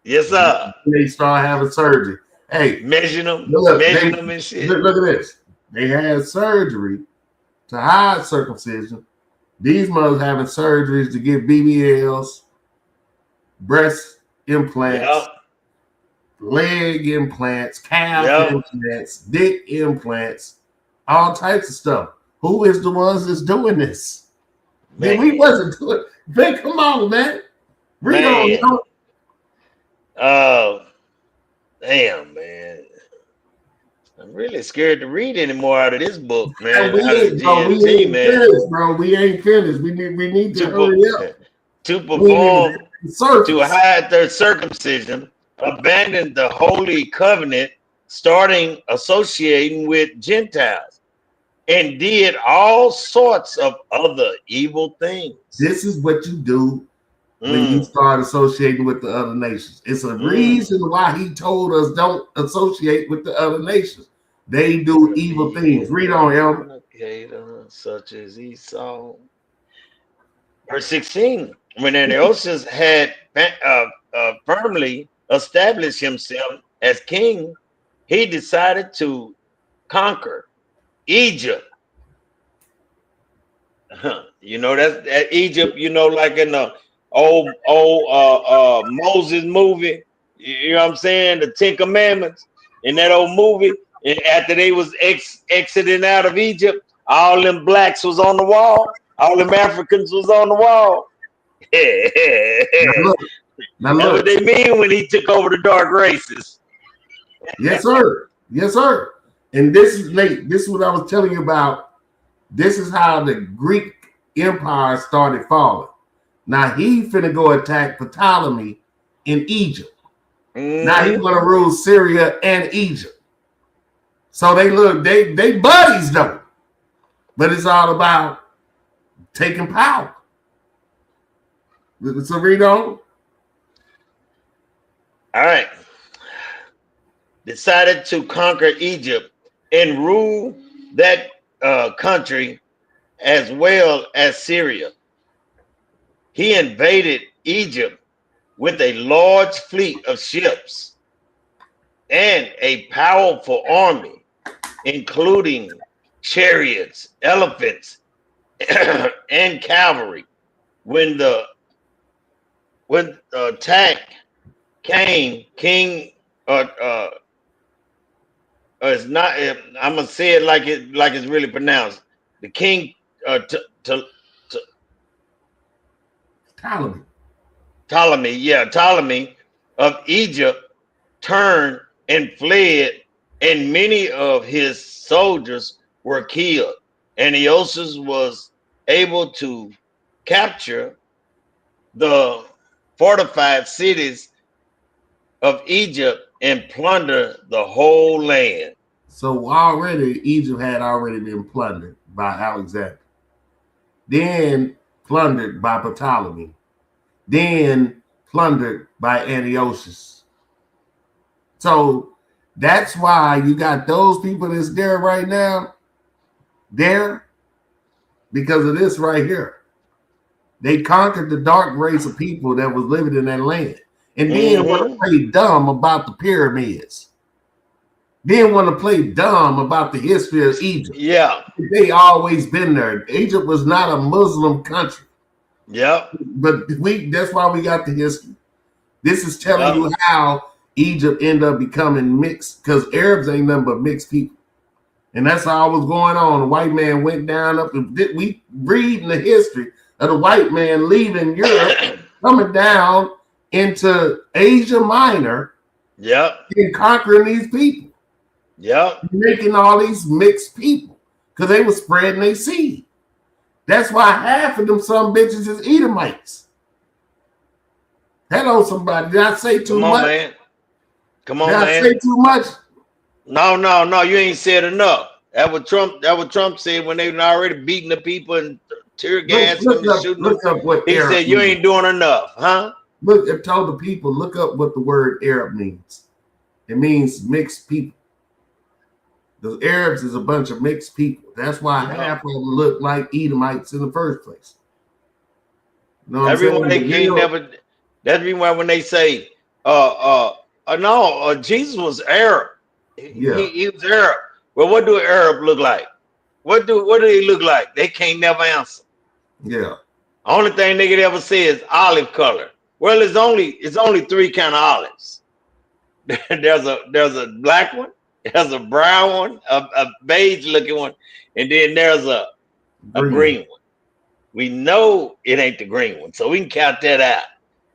Yes, sir. They start having surgery. Hey, measuring them and shit. Look at this. They had surgery to hide circumcision. These mothers having surgeries to get BBLs, breast implants, leg implants, calf implants, dick implants, all types of stuff. Who is the ones that's doing this? Man, we wasn't doing it. Man, come on, man. Read on. Damn, man. I'm really scared to read any more out of this book, man. We ain't finished, bro. We ain't finished. We need to hurry up. To perform, to hide their circumcision, abandon the holy covenant, starting associating with Gentiles, and did all sorts of other evil things. This is what you do when you start associating with the other nations. It's a reason why he told us don't associate with the other nations. They do evil things. Read on, Elder. Such as Esau. Verse 16. When Antiochus had firmly established himself as king, he decided to conquer Egypt. You know, that's Egypt, you know, like in the old Moses movie, you know what I'm saying? The Ten Commandments in that old movie. And after they was exiting out of Egypt, all them blacks was on the wall, all them Africans was on the wall. That's what they mean when he took over the dark races. Yes, sir. Yes, sir. And this is Nate. This is what I was telling you about. This is how the Greek Empire started falling. Now he finna go attack Ptolemy in Egypt. Now he's gonna rule Syria and Egypt. So they buddies though. But it's all about taking power. So read on. All right. Decided to conquer Egypt and rule that country as well as Syria. He invaded Egypt with a large fleet of ships and a powerful army, including chariots, elephants, and cavalry. When the attack came, it's not. I'm gonna say it like it's really pronounced. The king Ptolemy of Egypt turned and fled, and many of his soldiers were killed. Antiochus was able to capture the fortified cities of Egypt and plunder the whole land. So already Egypt had already been plundered by Alexander, then plundered by Ptolemy, then plundered by Antiochus. So that's why you got those people that's there right now, there, because of this right here. They conquered the dark race of people that was living in that land. And then want to play dumb about the pyramids. Then want to play dumb about the history of Egypt. Yeah. They always been there. Egypt was not a Muslim country. Yeah. But that's why we got the history. This is telling you how Egypt ended up becoming mixed, because Arabs ain't nothing but mixed people. And that's how it was going on. The white man went down up, and we read in the history of the white man leaving Europe, coming down into Asia Minor, and conquering these people. Making all these mixed people, because they were spreading their seed. That's why half of them some bitches is Edomites. Hello, somebody. Did I say too much? Man. Come on, Did man. I say too much? No. You ain't said enough. That what Trump said when they were already beating the people and tear gas and shooting them. Look up what he Arab said you means. ain't doing enough, huh? Look, it told the people, look up what the word Arab means. It means mixed people. The Arabs is a bunch of mixed people. That's why half of them look like Edomites in the first place. You know what I'm saying? That's the reason why when they say, Jesus was Arab. He was Arab. Well, what do an Arab look like? What do they look like? They can't never answer. Yeah. Only thing they could ever say is olive color. Well, it's only three kind of olives. there's a black one, there's a brown one, a beige looking one, and then there's a green one. We know it ain't the green one, so we can count that out.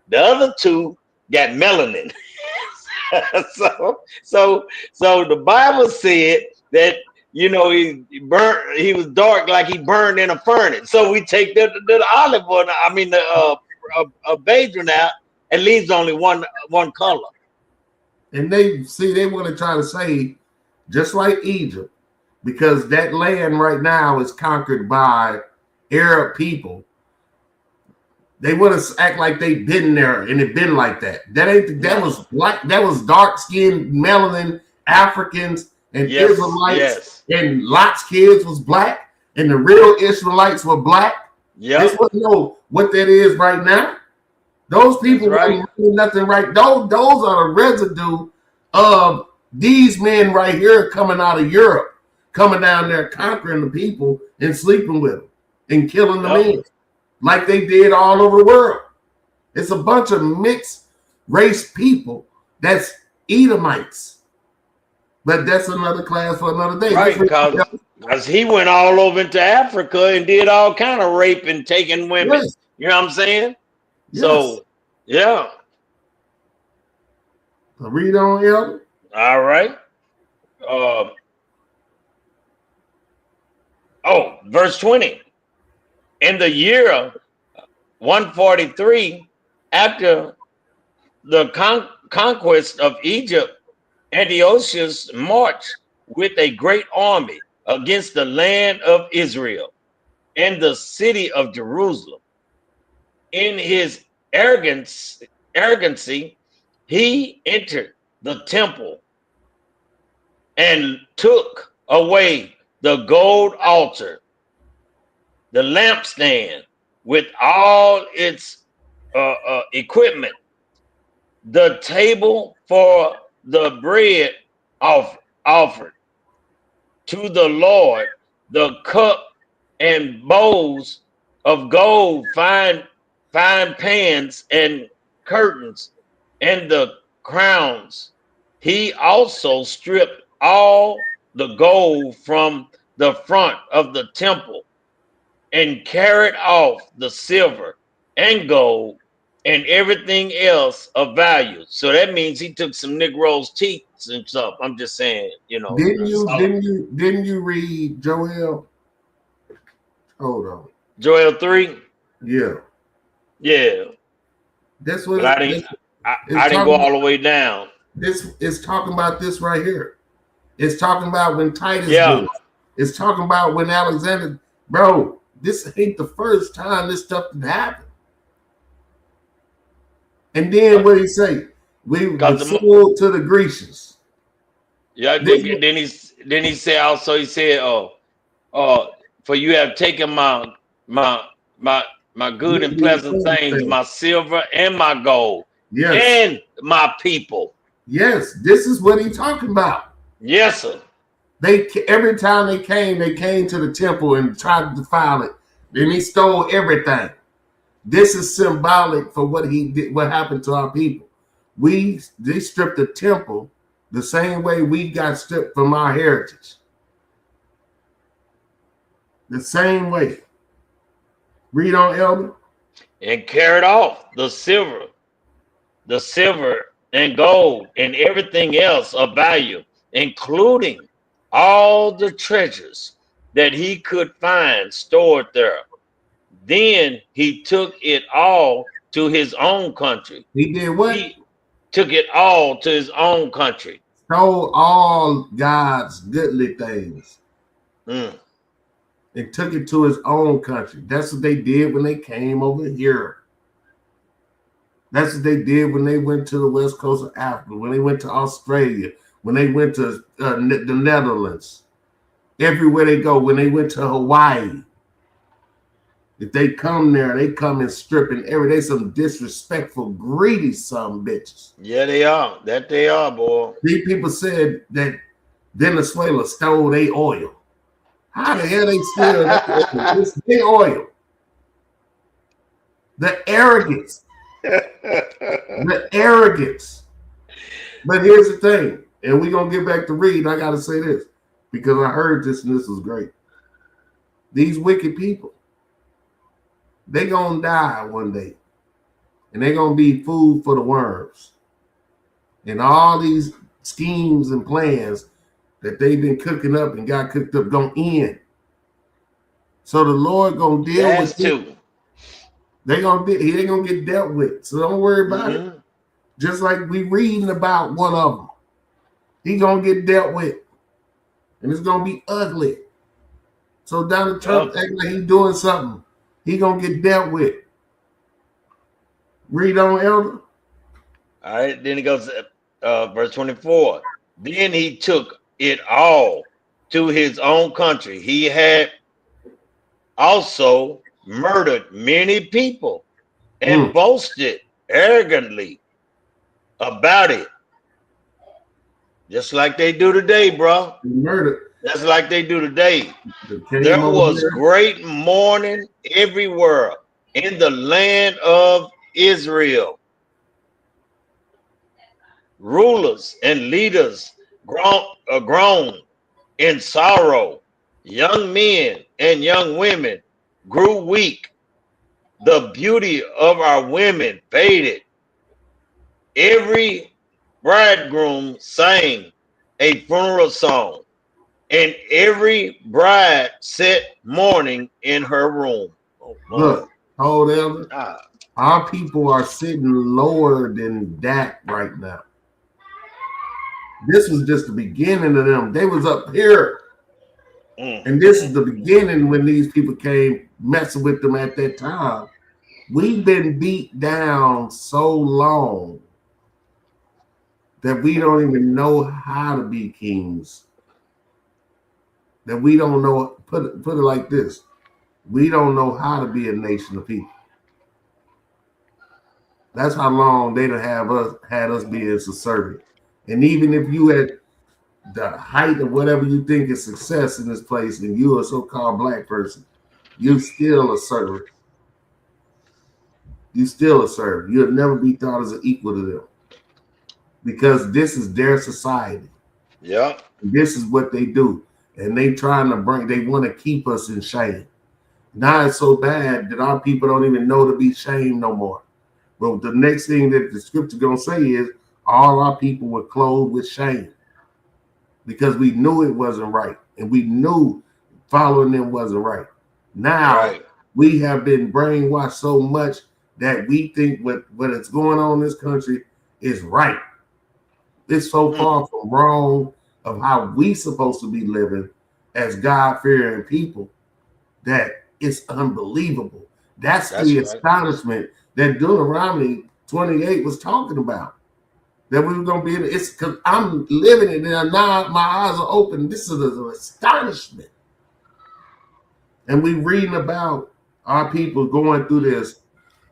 The other two got melanin. so the Bible said that he was dark like he burned in a furnace. So we take the olive one, a beige one out, and leaves only one color. And they want to try to say, just like Egypt, because that land right now is conquered by Arab people. They want to act like they've been there and it been like that. That was black. That was dark skinned melanin Africans and Israelites, and Lot's kids was black, and the real Israelites were black. This what what that is right now. Those people ain't doing nothing right. Those are the residue of these men right here coming out of Europe, coming down there conquering the people and sleeping with them and killing the men like they did all over the world. It's a bunch of mixed race people that's Edomites. But that's another class for another day. Right, because he went all over into Africa and did all kind of rape and taking women. Yes. You know what I'm saying? Yes. So, yeah. Read on, Elder. All right. Verse 20. In the year 143, after the conquest of Egypt, Antiochus marched with a great army against the land of Israel and the city of Jerusalem. In his arrogancy, he entered the temple and took away the gold altar, the lampstand with all its equipment, the table for the bread offered to the Lord, the cup and bowls of gold, fine pans and curtains, and the crowns. He also stripped all the gold from the front of the temple and carried off the silver and gold and everything else of value. So that means he took some Negroes' teeth and stuff. I'm just saying, Didn't you read Joel? Hold on. Joel 3? Yeah. Yeah. That's what But I didn't go all the way down. This is talking about this right here. It's talking about when Titus did it. It's talking about when Alexander, bro, this ain't the first time this stuff did happen. And then what did he say? We were sold to the Grecians. Yeah, then he said also, he said, for you have taken my good and pleasant things, my silver and my gold, and my people. Yes, this is what he's talking about. Yes, sir. Every time they came to the temple and tried to defile it. Then he stole everything. This is symbolic for what he did, what happened to our people. They stripped the temple the same way we got stripped from our heritage. The same way. Read on, Elder. And carried off the silver and gold and everything else of value, including all the treasures that he could find stored there. Then he took it all to his own country. He did what? He took it all to his own country. Stole all God's goodly things. And took it to his own country. That's what they did when they came over here. That's what they did when they went to the west coast of Africa, when they went to Australia, when they went to the Netherlands. Everywhere they go, when they went to Hawaii. If they come there, they come and stripping they some disrespectful, greedy some bitches. Yeah, they are. That they are, boy. These people said that Venezuela stole their oil. How the hell they steal that oil? It's their oil. The arrogance. The arrogance. But here's the thing, and we're going to get back to reading. I got to say this, because I heard this, and this was great. These wicked people, they going to die one day, and they're going to be food for the worms. And all these schemes and plans that they've been cooking up and got cooked up going to end. So the Lord going to deal with it. They're going to get dealt with. So don't worry about it. Just like we reading about one of them. He going to get dealt with. And it's going to be ugly. So Donald Trump acting like he's doing something. He going to get dealt with. Read on, Elder. All right. Then it goes verse 24. Then he took it all to his own country. He had also murdered many people and boasted arrogantly about it. Just like they do today, bro. Murdered. That's like they do today. There was great mourning everywhere in the land of Israel. Rulers and leaders groaned in sorrow. Young men and young women grew weak. The beauty of our women faded. Every bridegroom sang a funeral song, and every bride sat mourning in her room. Look, hold on. Our people are sitting lower than that right now. This was just the beginning of them. They was up here. And this is the beginning when these people came messing with them at that time. We've been beat down so long that we don't even know how to be kings. That we don't know, put it like this. We don't know how to be a nation of people. That's how long they done had us be as a servant. And even if you had the height of whatever you think is success in this place, and you're a so-called black person, you're still a servant. You're still a servant. You'll never be thought as an equal to them. Because this is their society. Yeah. This is what they do. And they want to keep us in shame. Now it's so bad that our people don't even know to be shamed no more. But the next thing that the scripture gonna say is all our people were clothed with shame because we knew it wasn't right, and we knew following them wasn't right. Now we have been brainwashed so much that we think what is going on in this country is right. It's so far from wrong of how we supposed to be living as God-fearing people that it's unbelievable. That's the astonishment that Deuteronomy 28 was talking about. That we were going to be in it. It's because I'm living it and now my eyes are open. This is an astonishment. And we reading about our people going through this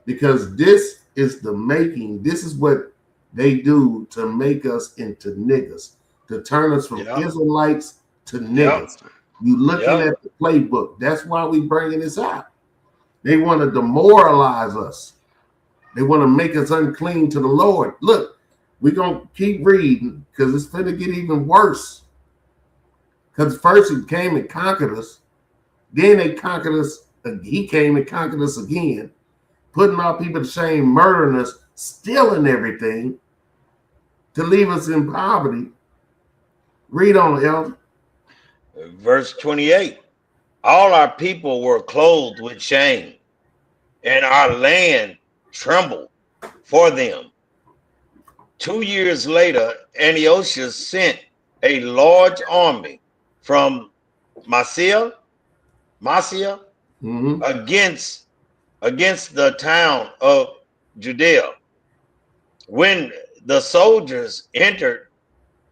because this is the making. This is what they do to make us into niggas, to turn us from Israelites to niggas. You looking at the playbook. That's why we bringing this out. They want to demoralize us. They want to make us unclean to the Lord. Look, we're going to keep reading because it's going to get even worse. Because first he came and conquered us. Then they conquered us. He came and conquered us again, putting our people to shame, murdering us, stealing everything to leave us in poverty. Read on, Elder. Verse 28. All our people were clothed with shame, and our land trembled for them. 2 years later, Antiochus sent a large army from Marcia against the town of Judea. When the soldiers entered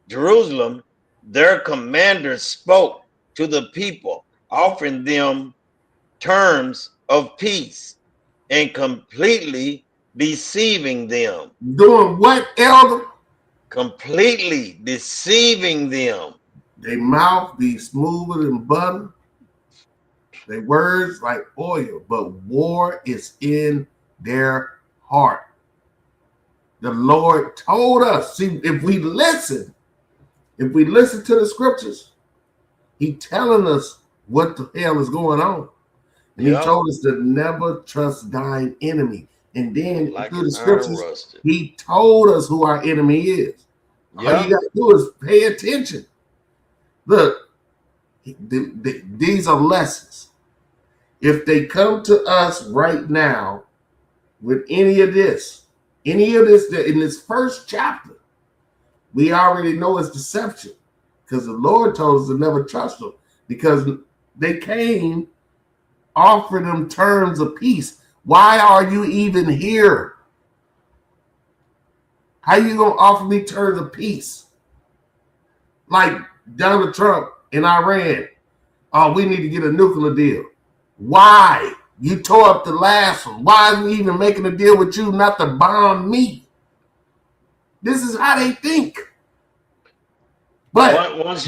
Jerusalem, their commanders spoke to the people, offering them terms of peace and completely deceiving them. Doing what, Elder? Completely deceiving them. Their mouth be smoother than butter. Their words like oil, but war is in their heart. The Lord told us, see, if we listen to the scriptures, he telling us what the hell is going on. And he told us to never trust thine enemy. And then through the scriptures, he told us who our enemy is. All you got to do is pay attention. Look, these are lessons. If they come to us right now with any of this in this first chapter, we already know it's deception because the Lord told us to never trust them because they came offering them terms of peace. Why are you even here? How you going to offer me terms of peace? Like Donald Trump in Iran. Oh, we need to get a nuclear deal. Why? You tore up the last one. Why are we even making a deal with you not to bomb me? This is how they think. But once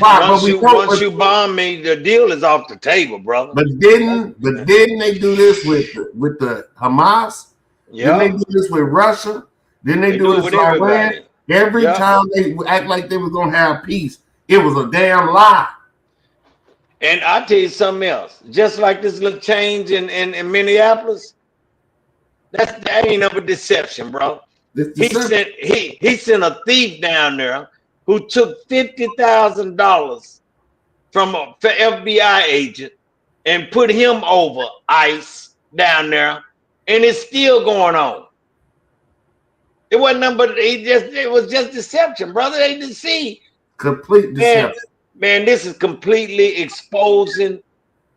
you bomb me, the deal is off the table, brother. But didn't they do this with the Hamas? Didn't they do this with Russia? Didn't they do this with Iran? Every time they act like they were gonna have peace, it was a damn lie. And I'll tell you something else. Just like this little change in Minneapolis, that ain't no deception, bro. He sent a thief down there who took $50,000 from a FBI agent and put him over ICE down there, and it's still going on. It wasn't nothing but it was just deception, brother. They deceived. Complete deception. Man, this is completely exposing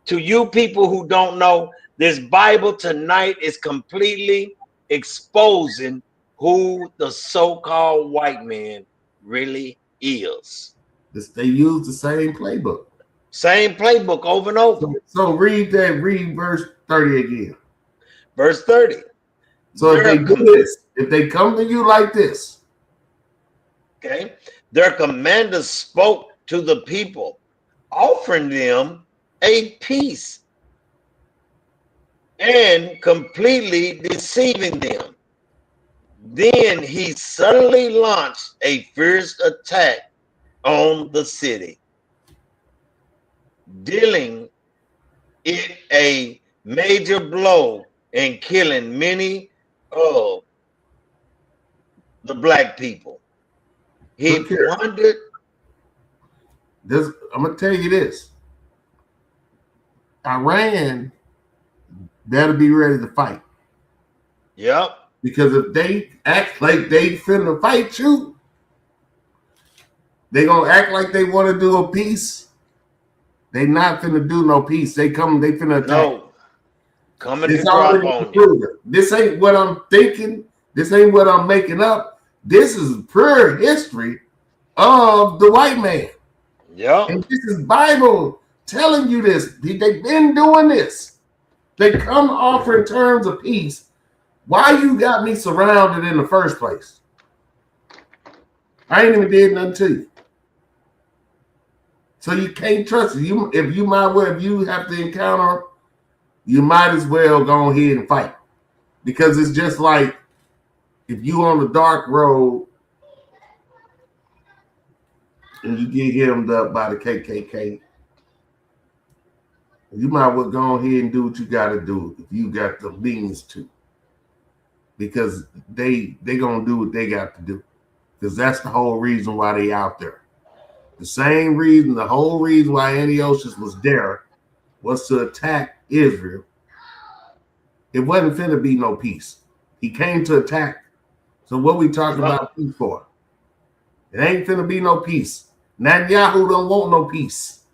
to you people who don't know. This Bible tonight is completely exposing who the so-called white man really is. They use the same playbook. Same playbook over and over. So read verse 30 again. Verse 30. So if they do this, if they come to you like this. Okay. Their commanders spoke to the people, offering them a peace and completely deceiving them. Then he suddenly launched a fierce attack on the city, dealing it a major blow and killing many of the black people. He Look here. plundered. I'm gonna tell you this. Iran better be ready to fight. Yep. Because if they act like they finna fight you, they gonna act like they want to do a peace. They not finna do no peace. They finna attack. No. Coming to It's drop already on you. proven. This ain't what I'm thinking. This ain't what I'm making up. This is pure history of the white man. Yep. And this is Bible telling you this. They've been doing this. They come offering terms of peace. Why you got me surrounded in the first place? I ain't even did nothing to you. So you can't trust it. If you have to encounter, you might as well go ahead and fight. Because it's just like if you on the dark road and you get hemmed up by the KKK, you might well go ahead and do what you got to do if you got the means to. Because they gonna do what they got to do. Because that's the whole reason why they out there. The whole reason why Antiochus was there was to attack Israel. It wasn't finna be no peace. He came to attack. So what we talking about peace for? It ain't finna be no peace. Netanyahu don't want no peace.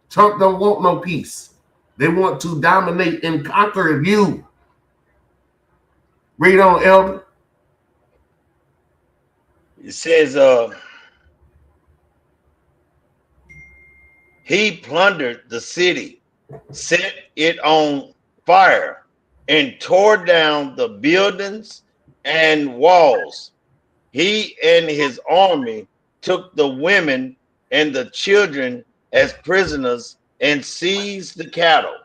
Trump don't want no peace. They want to dominate and conquer you. Read on, Elder. It says, he plundered the city, set it on fire, and tore down the buildings and walls. He and his army took the women and the children as prisoners and seized the cattle.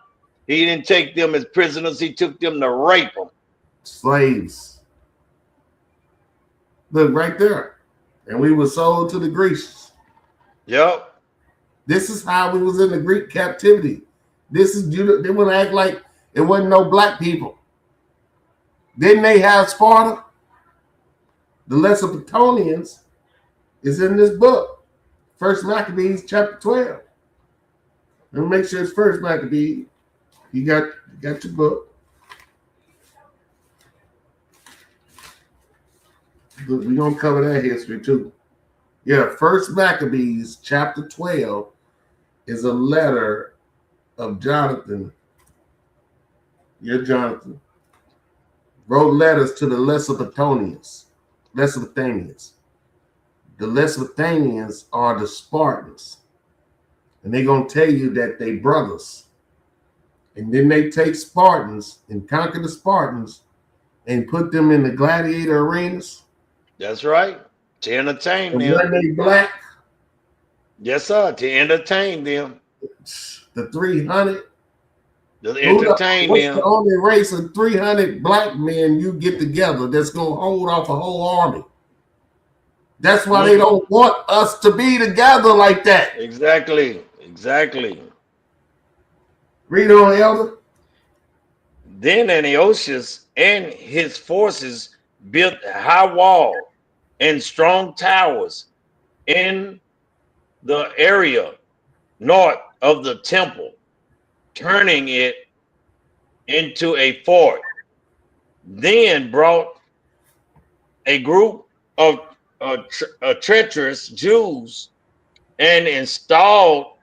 He didn't take them as prisoners. He took them to rape them. Slaves. Look right there. And we were sold to the Greeks. Yep. This is how we was in the Greek captivity. This is they want to act like it wasn't no black people. Didn't they have Sparta? The Mesopotamians is in this book. First Maccabees chapter 12. Let me make sure it's First Maccabees. You got your book. We're going to cover that history too. Yeah, First Maccabees chapter 12 is a letter of Jonathan. Yeah, Jonathan wrote letters to the Mesopotamians. The Mesopotamians are the Spartans. And they're going to tell you that they brothers. And then they take Spartans and conquer the Spartans and put them in the gladiator arenas. That's right. To entertain And them. when they black. Yes, sir. To entertain them. The 300. To entertain What's them. the only race of 300 black men you get together that's going to hold off a whole army? That's why they don't want us to be together like that. Exactly. Read on, Elder. Then Antiochus and his forces built a high wall and strong towers in the area north of the temple, turning it into a fort. Then brought a group of treacherous Jews and installed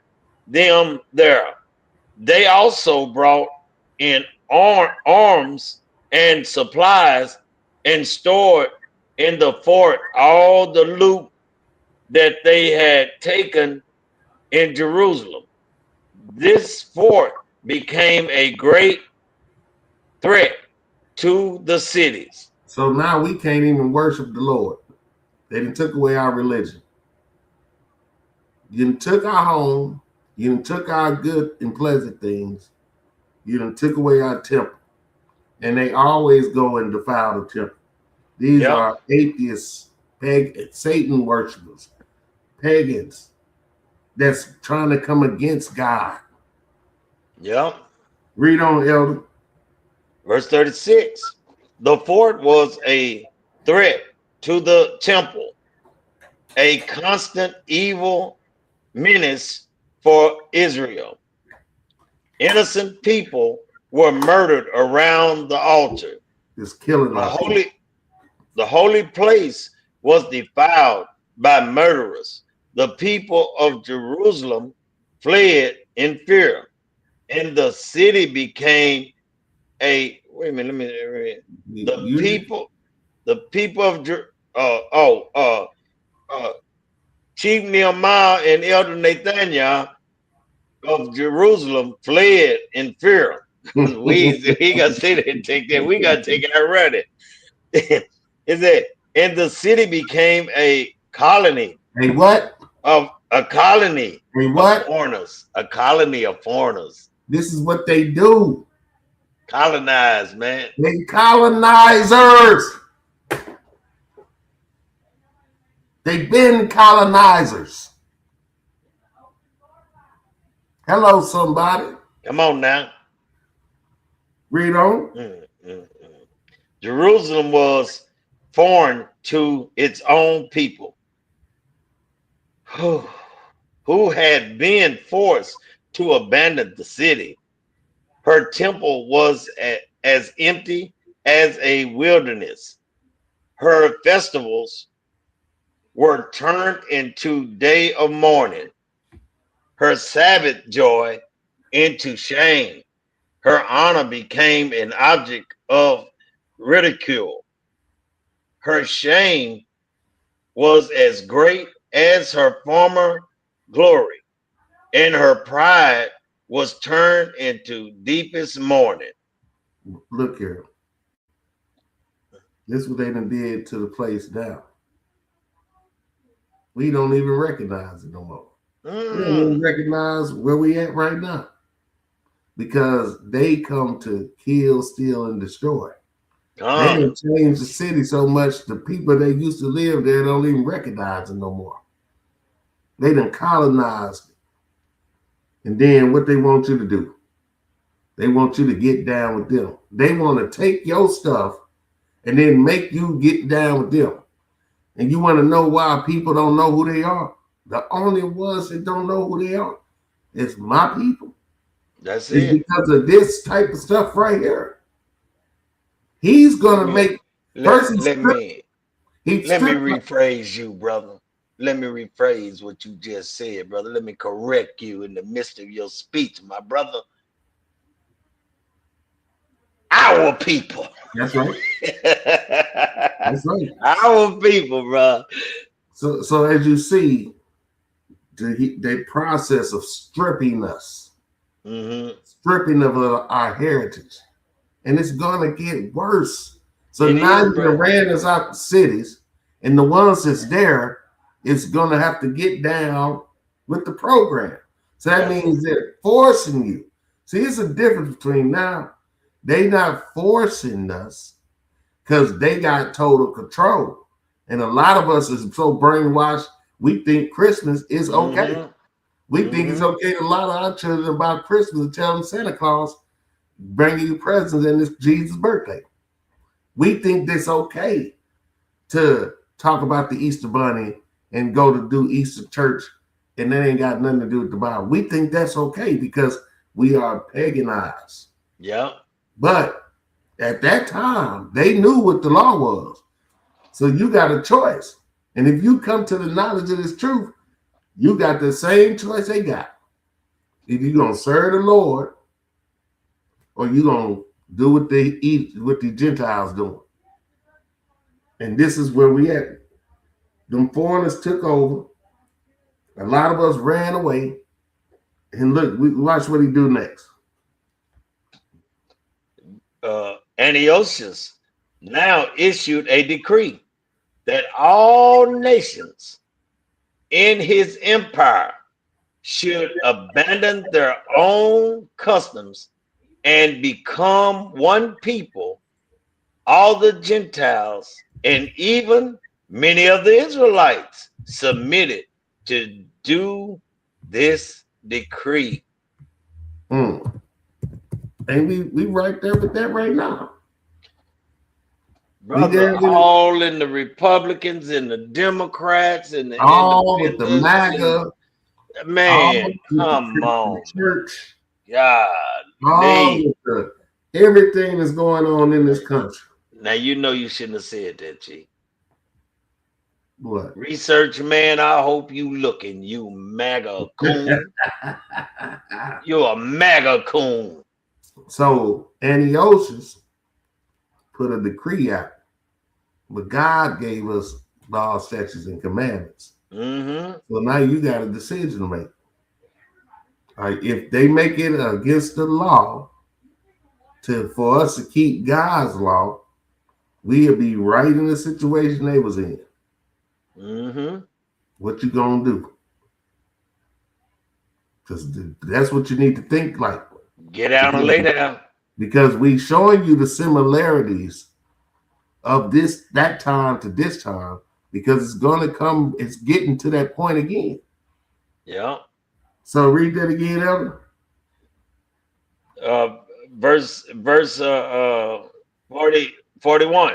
them there. They also brought in arms and supplies and stored in the fort all the loot that they had taken in Jerusalem. This fort became a great threat to the cities. So now we can't even worship the Lord. They done took away our religion. You done took our home. You done took our good and pleasant things. You done took away our temple. And they always go and defile the temple. These are atheists, Satan worshipers, pagans that's trying to come against God. Yep. Read on, Elder. Verse 36. The fort was a threat to the temple, a constant evil menace for Israel. Innocent people were murdered around the altar. It's killing The our people. holy place was defiled by murderers. The people of Jerusalem fled in fear, and the city became a wait a minute. Let me the people of Chief Nehemiah and Elder Nathaniel of Jerusalem fled in fear. we gotta say that and take that. We gotta take it already. Is that and the city became a colony Hey, what? of a colony Hey, of what? foreigners. A colony of foreigners. This is what they do. Colonized, man. They colonizers. They've been colonizers. Hello, somebody. Come on now. Read on. Jerusalem was foreign to its own people, who had been forced to abandon the city. Her temple was as empty as a wilderness. Her festivals were turned into day of mourning. Her Sabbath joy into shame. Her honor became an object of ridicule. Her shame was as great as her former glory, and her pride was turned into deepest mourning. Look here. This is what they done did to the place now. We don't even recognize it no more. We don't even recognize where we at right now. Because they come to kill, steal, and destroy. They done changed the city so much, the people that used to live there don't even recognize it no more. They done colonized it. And then what they want you to do? They want you to get down with them. They want to take your stuff and then make you get down with them. And you want to know why people don't know who they are? The only ones that don't know who they are is my people. That's it's it. Because of this type of stuff right here. He's gonna make. Let me rephrase you, brother. Let me rephrase what you just said, brother. Let me correct you in the midst of your speech, my brother. Our people. That's right. That's right. Our people, bro. So as you see, the process of stripping us, stripping of our heritage, and it's gonna get worse. So now you ran us out the cities, and the ones that's there is gonna have to get down with the program. So that means they're forcing you. See, it's a difference between now. They not forcing us because they got total control. And a lot of us is so brainwashed, we think Christmas is okay. We think it's okay to a lot of our children about Christmas and tell them Santa Claus bringing you presents and it's Jesus' birthday. We think that's okay to talk about the Easter Bunny and go to do Easter church and that ain't got nothing to do with the Bible. We think that's okay because we are paganized. Yeah. But at that time, they knew what the law was. So you got a choice. And if you come to the knowledge of this truth, you got the same choice they got. Either you're going to serve the Lord or you're going to do what they eat, what the Gentiles doing. And this is where we at. Them foreigners took over. A lot of us ran away. And look, watch what he do next. Antiochus now issued a decree that all nations in his empire should abandon their own customs and become one people. All the Gentiles and even many of the Israelites submitted to do this decree. And we right there with that right now. Brother, all in the Republicans and the Democrats and the all with the independents. MAGA. Man, come on. Church. God. All with the everything that's going on in this country. Now you know you shouldn't have said that, G. What? Research man, I hope you looking, you MAGA coon. You're a MAGA coon. So Antiochus put a decree out, but God gave us laws, statutes, and commandments. Mm-hmm. So now you got a decision to make. All right, if they make it against the law for us to keep God's law, we'll be right in the situation they was in. Mm-hmm. What you gonna do? Because that's what you need to think like. Get out and lay down. Because we showing you the similarities of that time to this time, because it's gonna come, it's getting to that point again. Yeah. So read that again, Elder. Verse 41.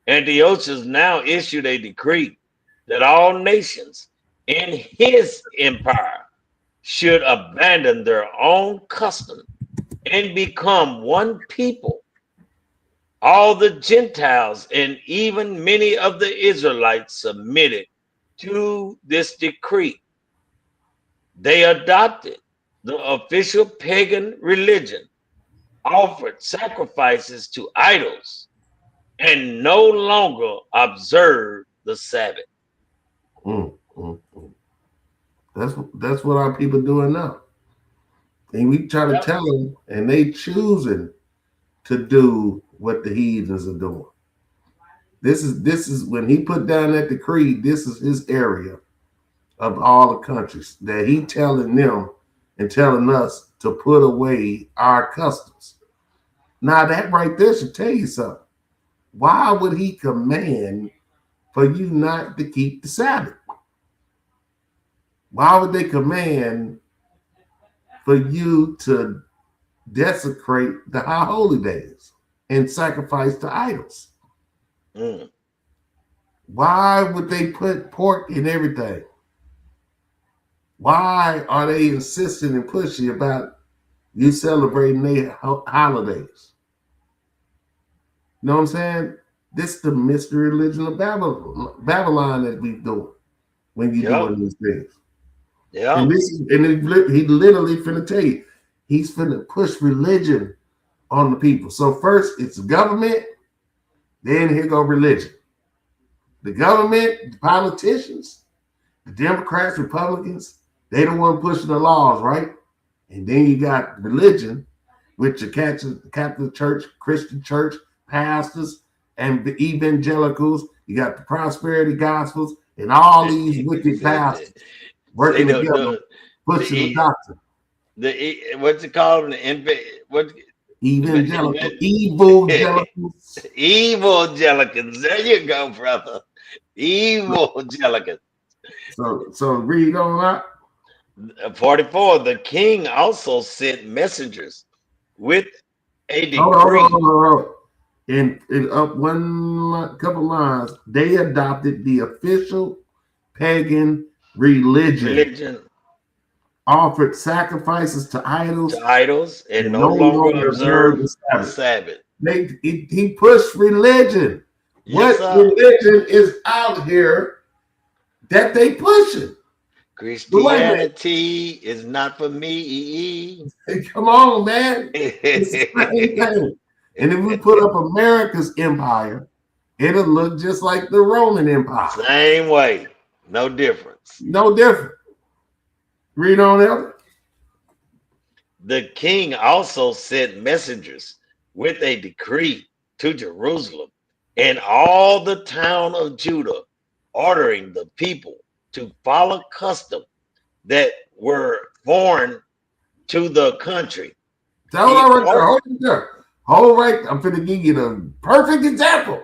Antiochus now issued a decree that all nations in his empire should abandon their own custom and become one people. All the Gentiles and even many of the Israelites submitted to this decree. They adopted the official pagan religion, offered sacrifices to idols, and no longer observed the Sabbath. That's what our people doing now. And we try to tell them, and they choosing to do what the heathens are doing. This is when he put down that decree, this is his area of all the countries that he telling them and telling us to put away our customs. Now that right there should tell you something. Why would he command for you not to keep the Sabbath? Why would they command for you to desecrate the high holy days and sacrifice to idols? Why would they put pork in everything? Why are they insisting and pushing about you celebrating their holidays? You know what I'm saying? This is the mystery religion of Babylon that we doing when you doing these things. Yeah. And he literally finna tell you, he's finna push religion on the people. So first it's the government, then here go religion. The government, the politicians, the Democrats, Republicans, they the one pushing the laws, right? And then you got religion, which the Catholic Church, Christian Church, pastors, and the evangelicals. You got the prosperity gospels and all these wicked pastors working together, pushing the doctrine. What's it called? Evangelicals. Evangelicals. There you go, brother. Evangelicals. So read on that. 44. The king also sent messengers with a decree. Hold on. In up couple lines, they adopted the official pagan religion. Offered sacrifices to idols, and no longer observed the Sabbath. He pushed religion. Yes, what religion is out here that they pushing? Christianity is not for me. Hey, come on, man. It's the same thing. And if we put up America's empire, it'll look just like the Roman Empire. Same way. No difference. No different. Read on, Elder. The king also sent messengers with a decree to Jerusalem and all the town of Judah, ordering the people to follow custom that were foreign to the country. Hold right. I'm going to give you the perfect example.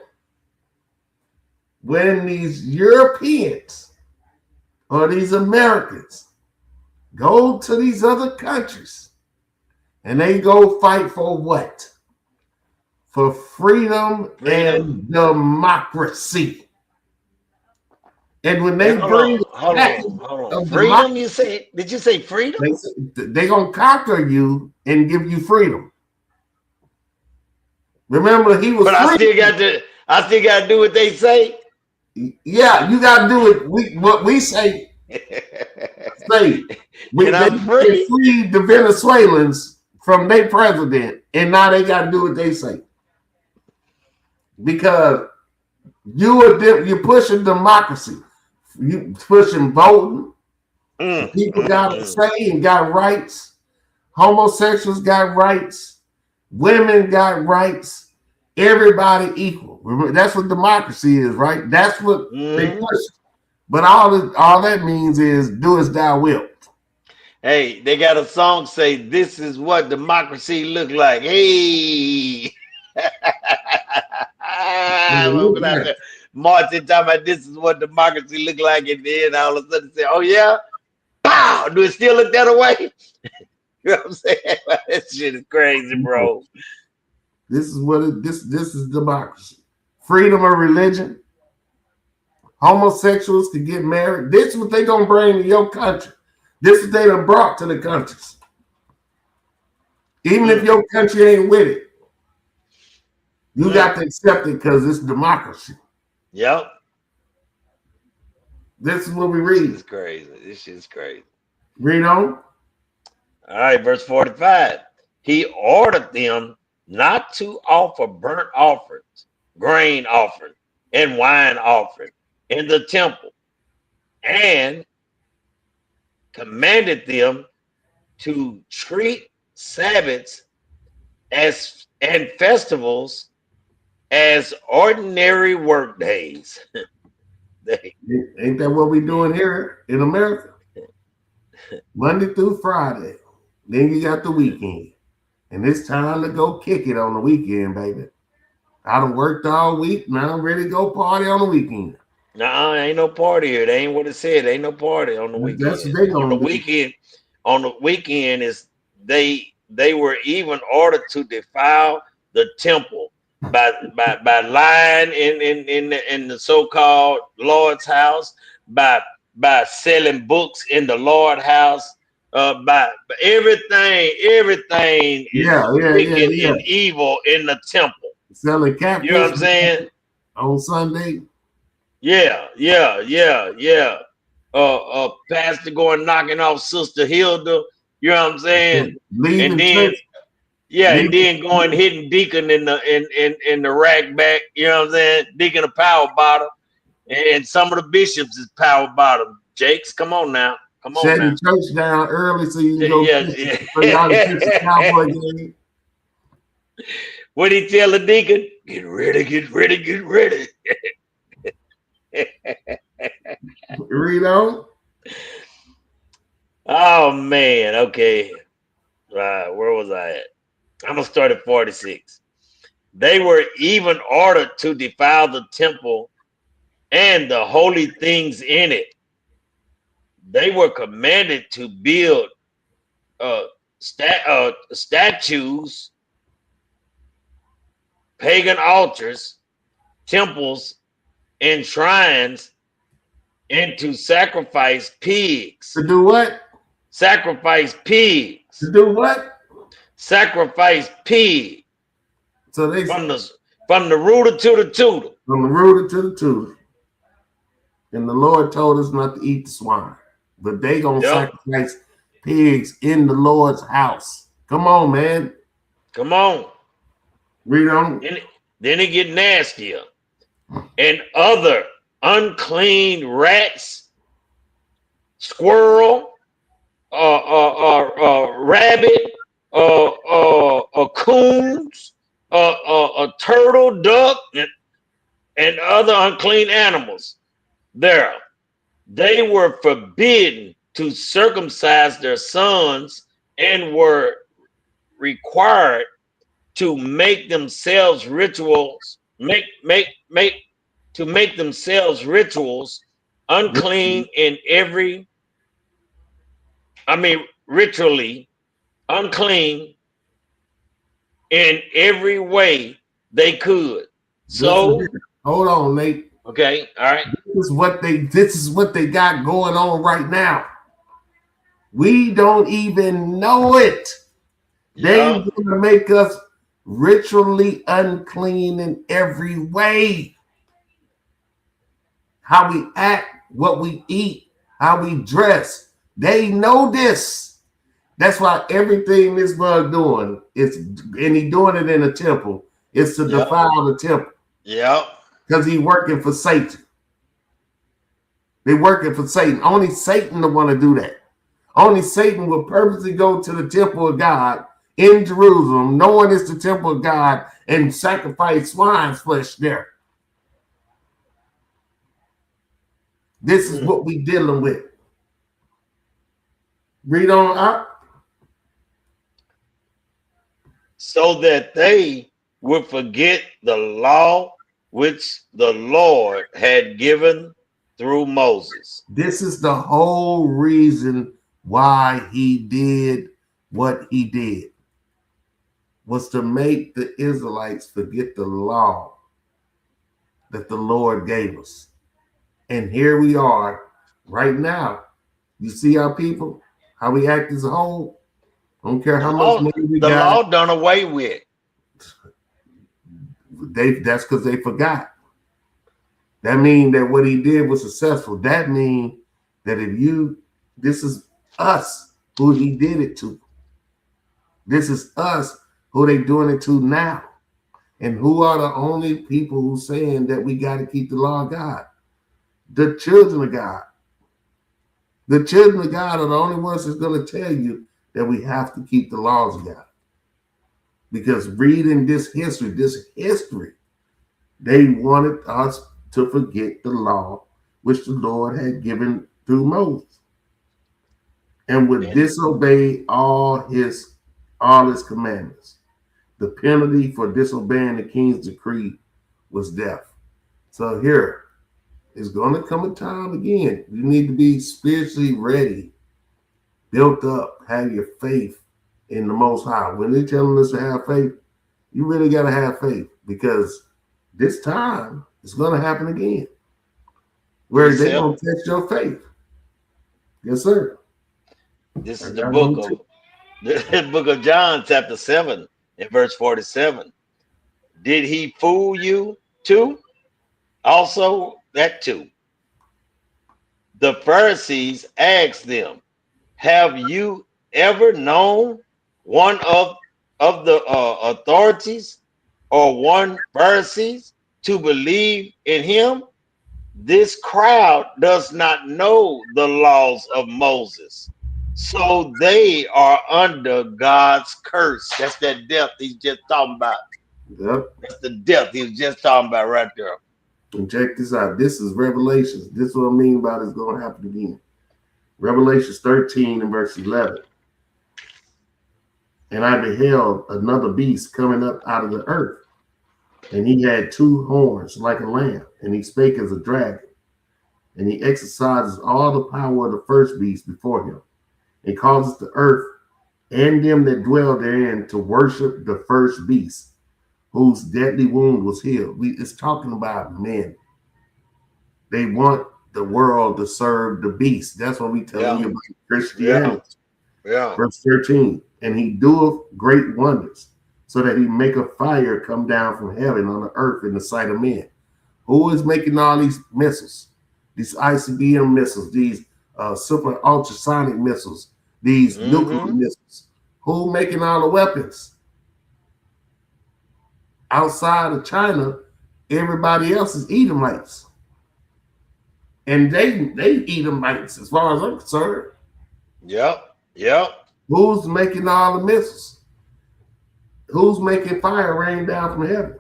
When these Europeans or these Americans go to these other countries and they go fight for what? for freedom and democracy. And when they bring the package of Freedom, democracy, you say? Did you say freedom? they're going to conquer you and give you freedom. Remember, he was But free. I still got to do what they say. Yeah, you got to do it. What we say. Say, And I'm free. freed the Venezuelans from their president, and now they got to do what they say because you're pushing democracy, you pushing voting. People got to say and got rights. Homosexuals got rights. Women got rights. Everybody equal. Remember, that's what democracy is, right? That's what they push. But all that means is do as thou wilt. Hey, they got a song say, "This is what democracy look like." Hey, Martin talking about this is what democracy look like, and then all of a sudden say, "Oh yeah, pow! Do it still look that way?" You know what I'm saying? That shit is crazy, bro. This is what this is democracy. Freedom of religion. Homosexuals can get married. This is what they gonna bring to your country. This is what they done brought to the countries. Even if your country ain't with it, you got to accept it because it's democracy. Yep. This is what we read. This is crazy. This shit is crazy. Read on. All right, verse 45. He ordered them not to offer burnt offerings, grain offering, and wine offering in the temple, and commanded them to treat Sabbaths and festivals as ordinary work days. Ain't that what we doing here in America? Monday through Friday. Then you got the weekend. And it's time to go kick it on the weekend, baby. I done worked all week. Now I'm ready to go party on the weekend. Nah, ain't no party here. That ain't what it said. Ain't no party on the weekend. That's what they on the do. weekend. On the weekend is they were even ordered to defile the temple by lying in the so-called Lord's house, by selling books in the Lord's house, by everything is wicked and evil in the temple. Selling catfish. You know what I'm saying? On Sunday. Yeah. Pastor going knocking off Sister Hilda. You know what I'm saying? Leaving and then church. and then going hitting Deacon in the rack back. You know what I'm saying? Deacon a power bottom, and some of the bishops is power bottom. Jakes, come on now. Come on now. Shutting church down early so you can go. So y'all can catch the Cowboy game. What did he tell the deacon? Get ready, get ready, get ready. Read on. Oh man, okay. Where was I at? I'm gonna start at 46. They were even ordered to defile the temple and the holy things in it. They were commanded to build statues, pagan altars, temples, and shrines, and to sacrifice pigs. To do what? Sacrifice pigs. To do what? Sacrifice pig. So they from the rooter to the tutor. From the rooter to the tutor. And the Lord told us not to eat the swine, but they gonna sacrifice pigs in the Lord's house. Come on, man. Come on. Read on. Then it get nastier. And other unclean rats, squirrel, rabbit, coons, a turtle, duck, and other unclean animals. There, they were forbidden to circumcise their sons and were required to make themselves rituals, unclean in ritually unclean in every way they could. So, hold on, Nate. okay, all right. This is what they got going on right now. We don't even know it. They're Yeah. going to make us ritually unclean in every way. How we act, what we eat, how we dress. They know this. That's why everything this bug doing and he doing it in a temple. It's to Yep. defile the temple. Yeah. Because he working for Satan. They're working for Satan. Only Satan will want to do that. Only Satan will purposely go to the temple of God in Jerusalem, knowing it's the temple of God, and sacrifice swine's flesh there. This is what we dealing with. Read on up. So that they would forget the law which the Lord had given through Moses. This is the whole reason why he did what he did, was to make the Israelites forget the law that the Lord gave us. And here we are right now. You see our people, how we act as a whole. I don't care how much money we The got. law done away with. That's because they forgot. That means that what he did was successful. That means that this is us who he did it to. This is us who they doing it to now. And who are the only people who saying that we got to keep the law of God? The children of God. The children of God are the only ones that's going to tell you that we have to keep the laws of God. Because reading this history, they wanted us to forget the law which the Lord had given through Moses, and would disobey all his commandments. The penalty for disobeying the king's decree was death. So here is going to come a time again. You need to be spiritually ready, built up, have your faith in the Most High. When they're telling us to have faith, you really got to have faith, because this time it's going to happen again, where they're going to test your faith. Yes, sir. This is the book of John, chapter 7, and verse 47. Did he fool you too? Also, that too. The Pharisees asked them, have you ever known one of the authorities or one Pharisees to believe in him? This crowd does not know the laws of Moses, so they are under God's curse. That's that death he's just talking about. Yep. That's the death he was just talking about right there. And check this out. This is Revelations. This is what I mean by it's going to happen again. Revelations 13 and verse 11. And I beheld another beast coming up out of the earth, and he had two horns like a lamb, and he spake as a dragon, and he exercises all the power of the first beast before him, and causes the earth and them that dwell therein to worship the first beast, whose deadly wound was healed. It's talking about men. They want the world to serve the beast. That's what we tell you about Christianity. Yeah. Verse 13. And he doeth great wonders, so that he make a fire come down from heaven on the earth in the sight of men. Who is making all these missiles? These ICBM missiles, these super ultrasonic missiles, these nuclear missiles. Who making all the weapons? Outside of China, everybody else is Edomites. And they Edomites, as far as I'm concerned. Yep. Who's making all the missiles? Who's making fire rain down from heaven?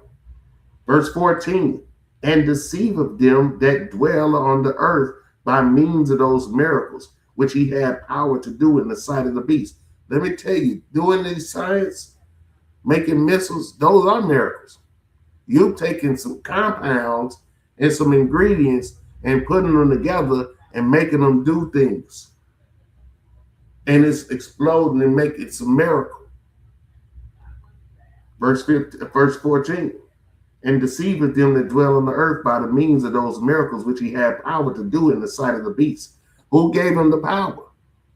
Verse 14. And deceiveth them that dwell on the earth by means of those miracles, which he had power to do in the sight of the beast. Let me tell you, doing these science, making missiles, those are miracles. You've taken some compounds and some ingredients and putting them together and making them do things. And it's exploding and making it's a miracle. Verse 14. and deceiveth them that dwell on the earth by the means of those miracles which he had power to do in the sight of the beast. Who gave him the power?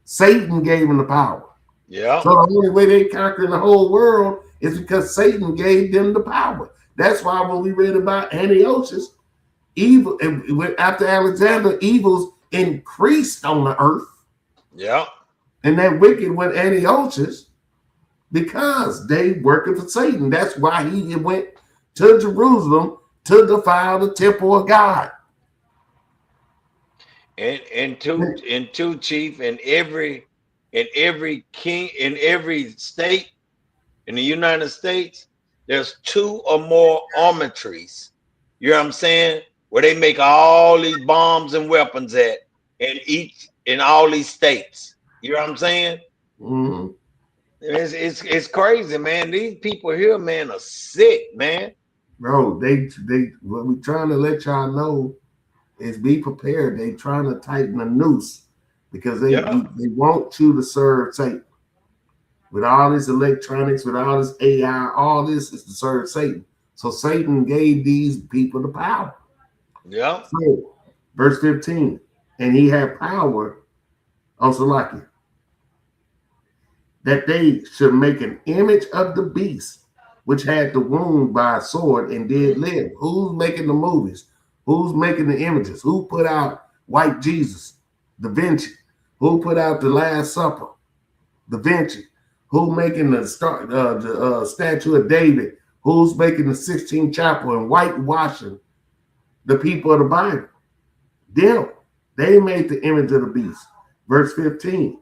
Satan gave him the power. Yeah. So the only way they conquer the whole world is because Satan gave them the power. That's why when we read about Antiochus, evil after Alexander, evils increased on the earth. Yeah. And that wicked went Antiochus because they working for Satan. That's why he went to Jerusalem to defile the temple of God. And two, Chief, in every king, in every state in the United States, there's 2 or more armories. You know what I'm saying? Where they make all these bombs and weapons at in all these states. You know what I'm saying? Mm-hmm. It's crazy, man. These people here, man, are sick, man. Bro, they what we trying to let y'all know is be prepared. They trying to tighten the noose because they want you to serve Satan. With all this electronics, with all this AI, all this is to serve Satan. So Satan gave these people the power. Yeah. So, verse 15, and he had power on Salakia that they should make an image of the beast, which had the wound by a sword and did live. Who's making the movies? Who's making the images? Who put out White Jesus? Da Vinci. Who put out The Last Supper? Da Vinci. Who making the statue of David? Who's making the Sistine Chapel and whitewashing the people of the Bible? Them. They made the image of the beast. Verse 15.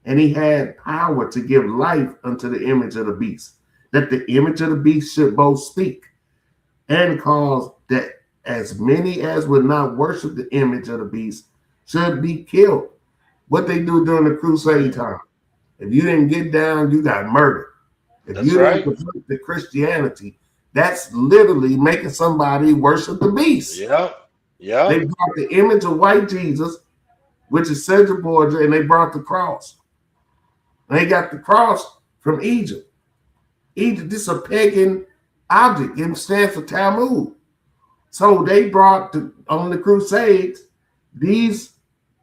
And he had power to give life unto the image of the beast, that the image of the beast should both speak and cause that as many as would not worship the image of the beast should be killed. What they do during the crusade time. If you didn't get down, you got murdered. If you didn't convert to Christianity, that's literally making somebody worship the beast. Yeah. Yeah. They brought the image of white Jesus, which is Cedric Borgia, and they brought the cross. And they got the cross from Egypt. Egypt, this is a pagan object. It stands for Tammuz. So they brought on the Crusades these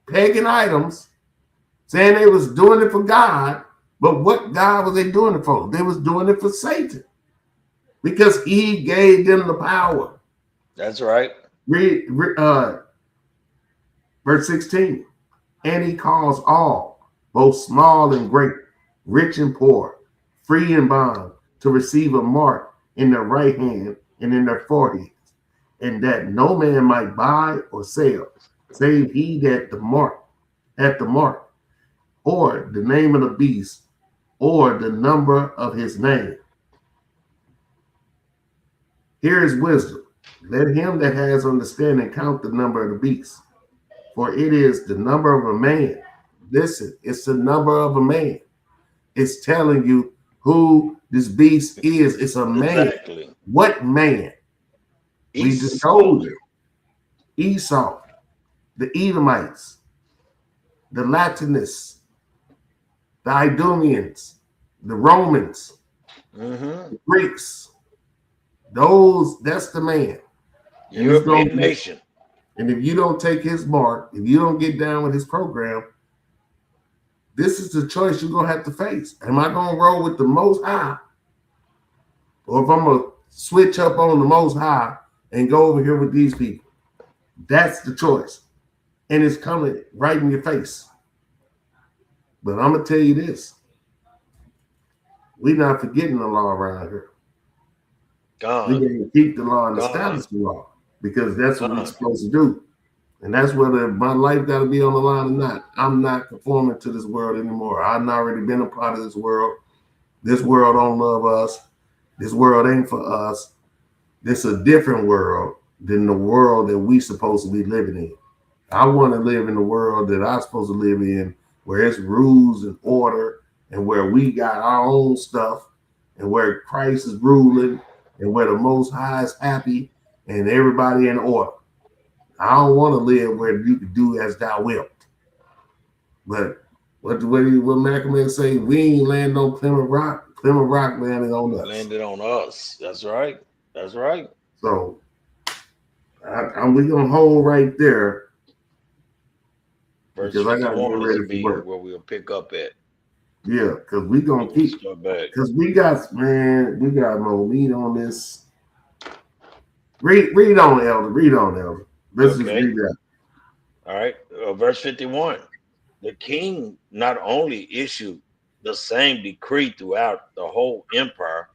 pagan items, saying they was doing it for God. But what God was they doing it for? They was doing it for Satan, because he gave them the power. That's right. Read verse 16. And he calls all, both small and great, rich and poor, free and bond, to receive a mark in their right hand and in their foreheads, and that no man might buy or sell, save he that at the mark, or the name of the beast, or the number of his name. Here is wisdom. Let him that has understanding count the number of the beast, for it is the number of a man. Listen, it's the number of a man. It's telling you who this beast is. It's a man. Exactly. What man? We just told you. Esau, the Edomites, the Latinists, the Idumeans, the Romans, the Greeks. That's the man. European nation. And if you don't take his mark, if you don't get down with his program, this is the choice you're going to have to face. Am I going to roll with the Most High? Or if I'm going to switch up on the Most High and go over here with these people? That's the choice. And it's coming right in your face. But I'm going to tell you this. We're not forgetting the law around here. God. We're going to keep the law and establish the law, because that's what we're supposed to do. And that's whether my life got to be on the line or not. I'm not conforming to this world anymore. I've already been a part of this world. This world don't love us. This world ain't for us. This is a different world than the world that we supposed to be living in. I want to live in the world that I'm supposed to live in, where it's rules and order, and where we got our own stuff, and where Christ is ruling, and where the Most High is happy, and everybody in order. I don't want to live where you can do as thou wilt. But what Maccabees say, we ain't landing on Plymouth Rock. Plymouth Rock landed on us. Landed on us. That's right. That's right. So we gonna hold right there Verse because I gotta get 51 is ready to for be work. where we'll pick up at. Yeah, because we gonna We'll keep start back. because we got more meat on this. Read on, Elder. Read on, Elder. Let's just Okay. read that. All right. Verse 51. The king not only issued the same decree throughout the whole empire,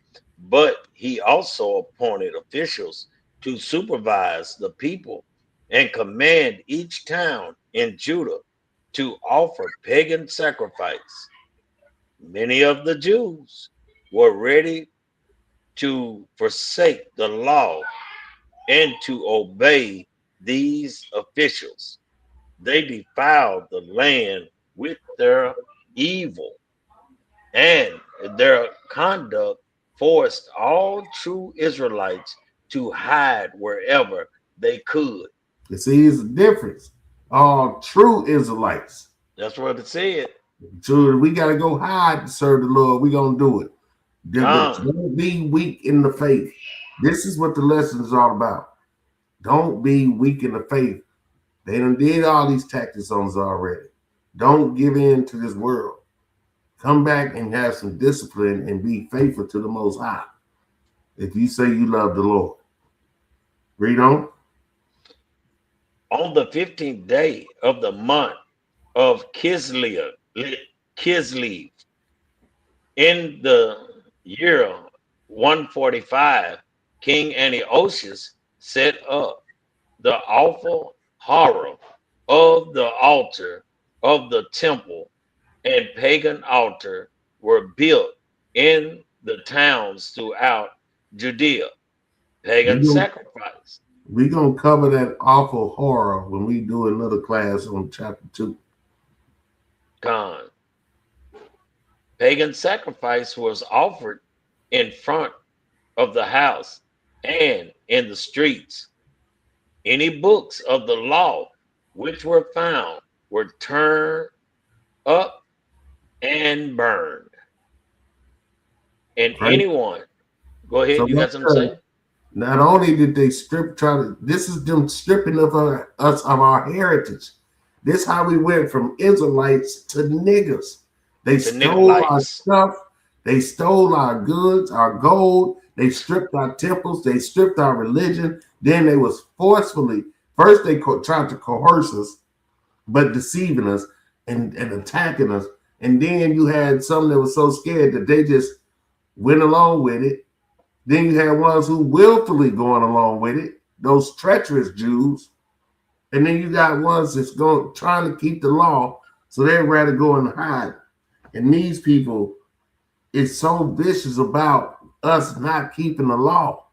but he also appointed officials to supervise the people and command each town in Judah to offer pagan sacrifice. Many of the Jews were ready to forsake the law and to obey these officials. They defiled the land with their evil, and their conduct forced all true Israelites to hide wherever they could. You see, it's a difference. All true Israelites. That's what it said. So we gotta go hide to serve the Lord. We gonna do it. But Con, don't be weak in the faith. This is what the lesson is all about. Don't be weak in the faith. They done did all these tactics on us already. Don't give in to this world. Come back and have some discipline and be faithful to the Most High. If you say you love the Lord, read on. on the 15th day of the month of Kislev, in the year 145, King Antiochus set up the awful horror of the altar of the temple, and pagan altar were built in the towns throughout Judea. We Pagan gonna sacrifice. we gonna cover that awful horror when we do another class on chapter 2. Gone. Pagan sacrifice was offered in front of the house and in the streets. Any books of the law which were found were turned up and burned. And Right? anyone, go So ahead, you got something to say? not only did they this is them stripping of us of our heritage. This how we went from Israelites to niggers. They To stole our Nicolaites, stuff. They stole our goods, our gold. They stripped our temples. They stripped our religion. Then they was forcefully, first they tried to coerce us, but deceiving us and attacking us. And then you had some that was so scared that they just went along with it. Then you had ones who willfully going along with it, those treacherous Jews. And then you got ones that's going trying to keep the law, so they'd rather go and hide. And these people, it's so vicious about us not keeping the law.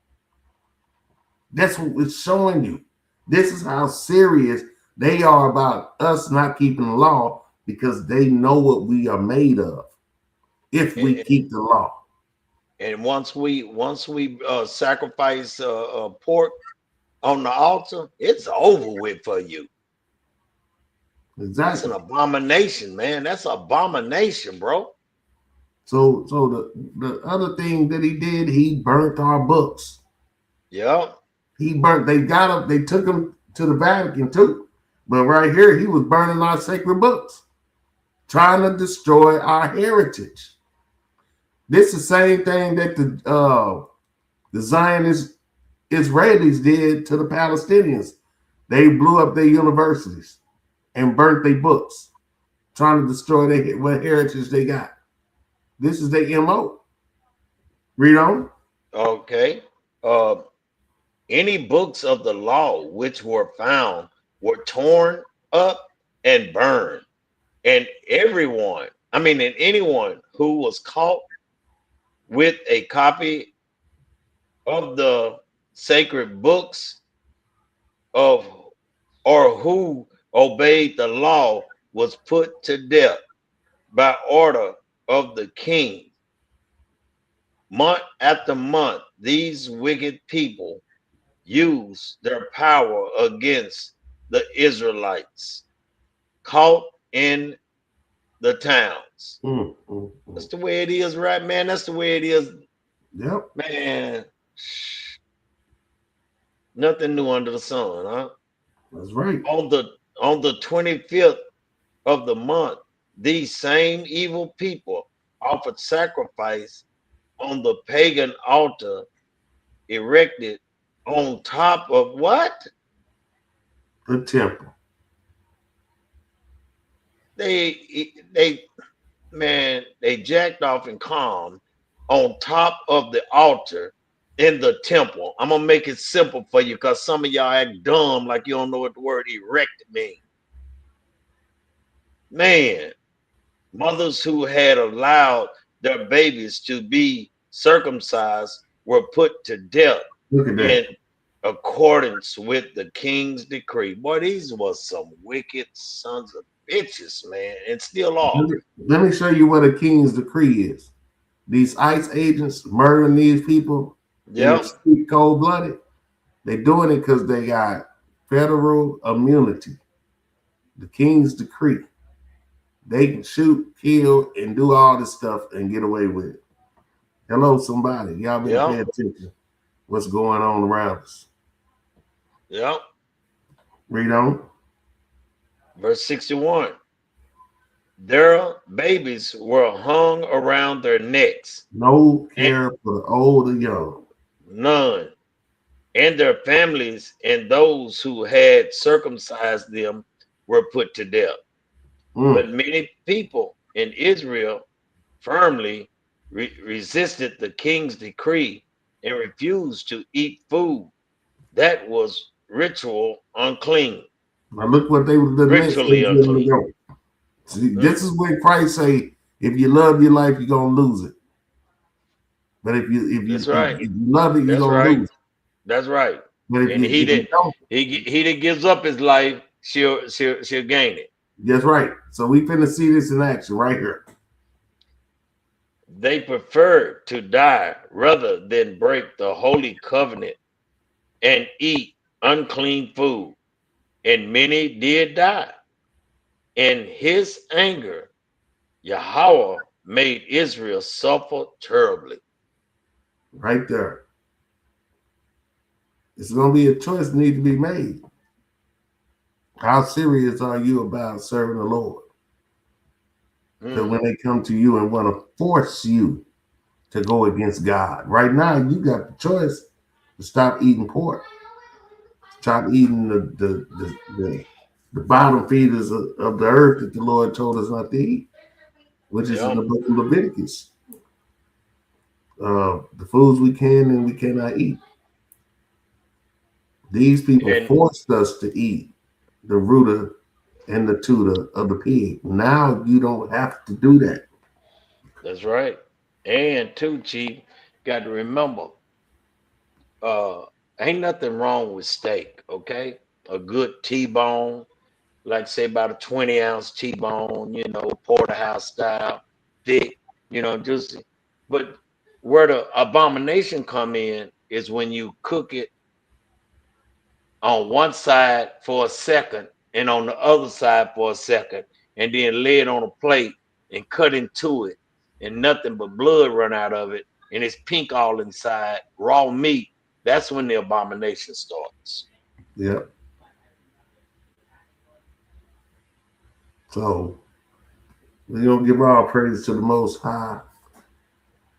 That's what it's showing you. This is how serious they are about us not keeping the law because they know what we are made of if we and, keep the law. and once we sacrifice pork on the altar, it's over with for you. That's an Exactly. abomination, man. That's abomination, bro. So the other thing that he did, he burnt our books. Yep. He burnt. They got him. They took him to the Vatican too. But right here, he was burning our sacred books, trying to destroy our heritage. This is the same thing that the Zionist Israelis did to the Palestinians. They blew up their universities and burnt their books, trying to destroy what heritage they got. This is their MO. Read on. Okay. Uh, any books of the law which were found were torn up and burned, and and anyone who was caught with a copy of the sacred books of or who obeyed the law was put to death by order of the king. Month after month, these wicked people use their power against the Israelites caught in the towns. That's the way it is, right, man? That's the way it is, Yep. man. Nothing new under the sun, huh? That's right. On the 25th of the month, these same evil people offered sacrifice on the pagan altar erected on top of what? The temple. They man, they jacked off and calm on top of the altar in the temple. I'm gonna make it simple for you because some of y'all act dumb like you don't know what the word erected means. Man, mothers who had allowed their babies to be circumcised were put to death Look at in that. accordance with the king's decree. Boy, these was some wicked sons of bitches, man, and still are. Let me show you what a king's decree is. These ICE agents murdering these people in the Yep, street, cold blooded. They doing it because they got federal immunity. The king's decree. They can shoot, kill, and do all this stuff and get away with it. Hello, somebody. Y'all better pay yep, attention. What's going on around us? yep. Read on. Verse 61. Their babies were hung around their necks, No and care for the old or young. none, and their families and those who had circumcised them were put to death. Mm. But many people in Israel firmly resisted the king's decree and refused to eat food that was ritual unclean, Now look what they the next they ritually give them to unclean. go. See, Hmm? this is when Christ say, if you love your life, you're gonna lose it. But That's right. if you love it, you're That's gonna right. lose it. That's right. But And he if you that don't, he that gives up his life, she'll gain it. that's right. So we finna see this in action right here. They preferred to die rather than break the holy covenant and eat unclean food, and many did die. In his anger, Yahweh made Israel suffer terribly. Right there. It's gonna be a choice that need to be made. How serious are you about serving the Lord? Because Mm, when they come to you and want to force you to go against God, right now you got the choice to stop eating pork, stop eating the bottom feeders of the earth that the Lord told us not to eat, which is in yep. the book of Leviticus. The foods we can and we cannot eat. These people And forced us to eat the rooter and the tutor of the pig. Now you don't have to do that. that's right. And too, Chief, got to remember, uh, ain't nothing wrong with steak, okay? A good T-bone, like say about a 20-ounce T-bone, porterhouse style, thick, just but where the abomination come in is when you cook it on one side for a second and on the other side for a second, and then lay it on a plate and cut into it, and nothing but blood run out of it, and it's pink all inside, raw meat. That's when the abomination starts. Yep. So we're gonna give all praise to the Most High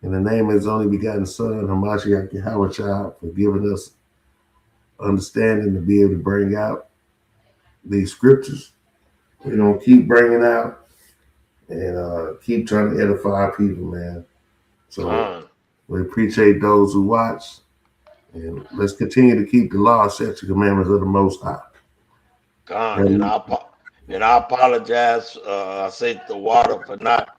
in the name of His only begotten Son, Hamashiach Yahweh, for giving us understanding to be able to bring out these scriptures. We're gonna keep bringing out and keep trying to edify people, man. So Con, we appreciate those who watch, and let's continue to keep the law, statutes, commandments of the Most High. con, and And I apologize. I said the water for not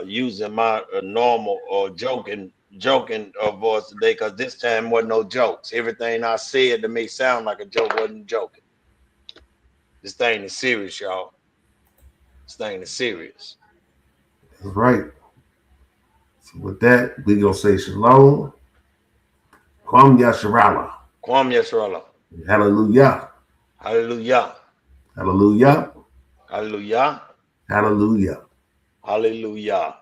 using my normal or joking voice today, because this time wasn't no jokes. Everything I said to me sound like a joke, wasn't joking. This thing is serious, y'all. This thing is serious. that's right. So with that, we gonna say shalom, kwam yasharala, Kwam Yasrallah. hallelujah, Hallelujah. hallelujah, Hallelujah. hallelujah. Hallelujah.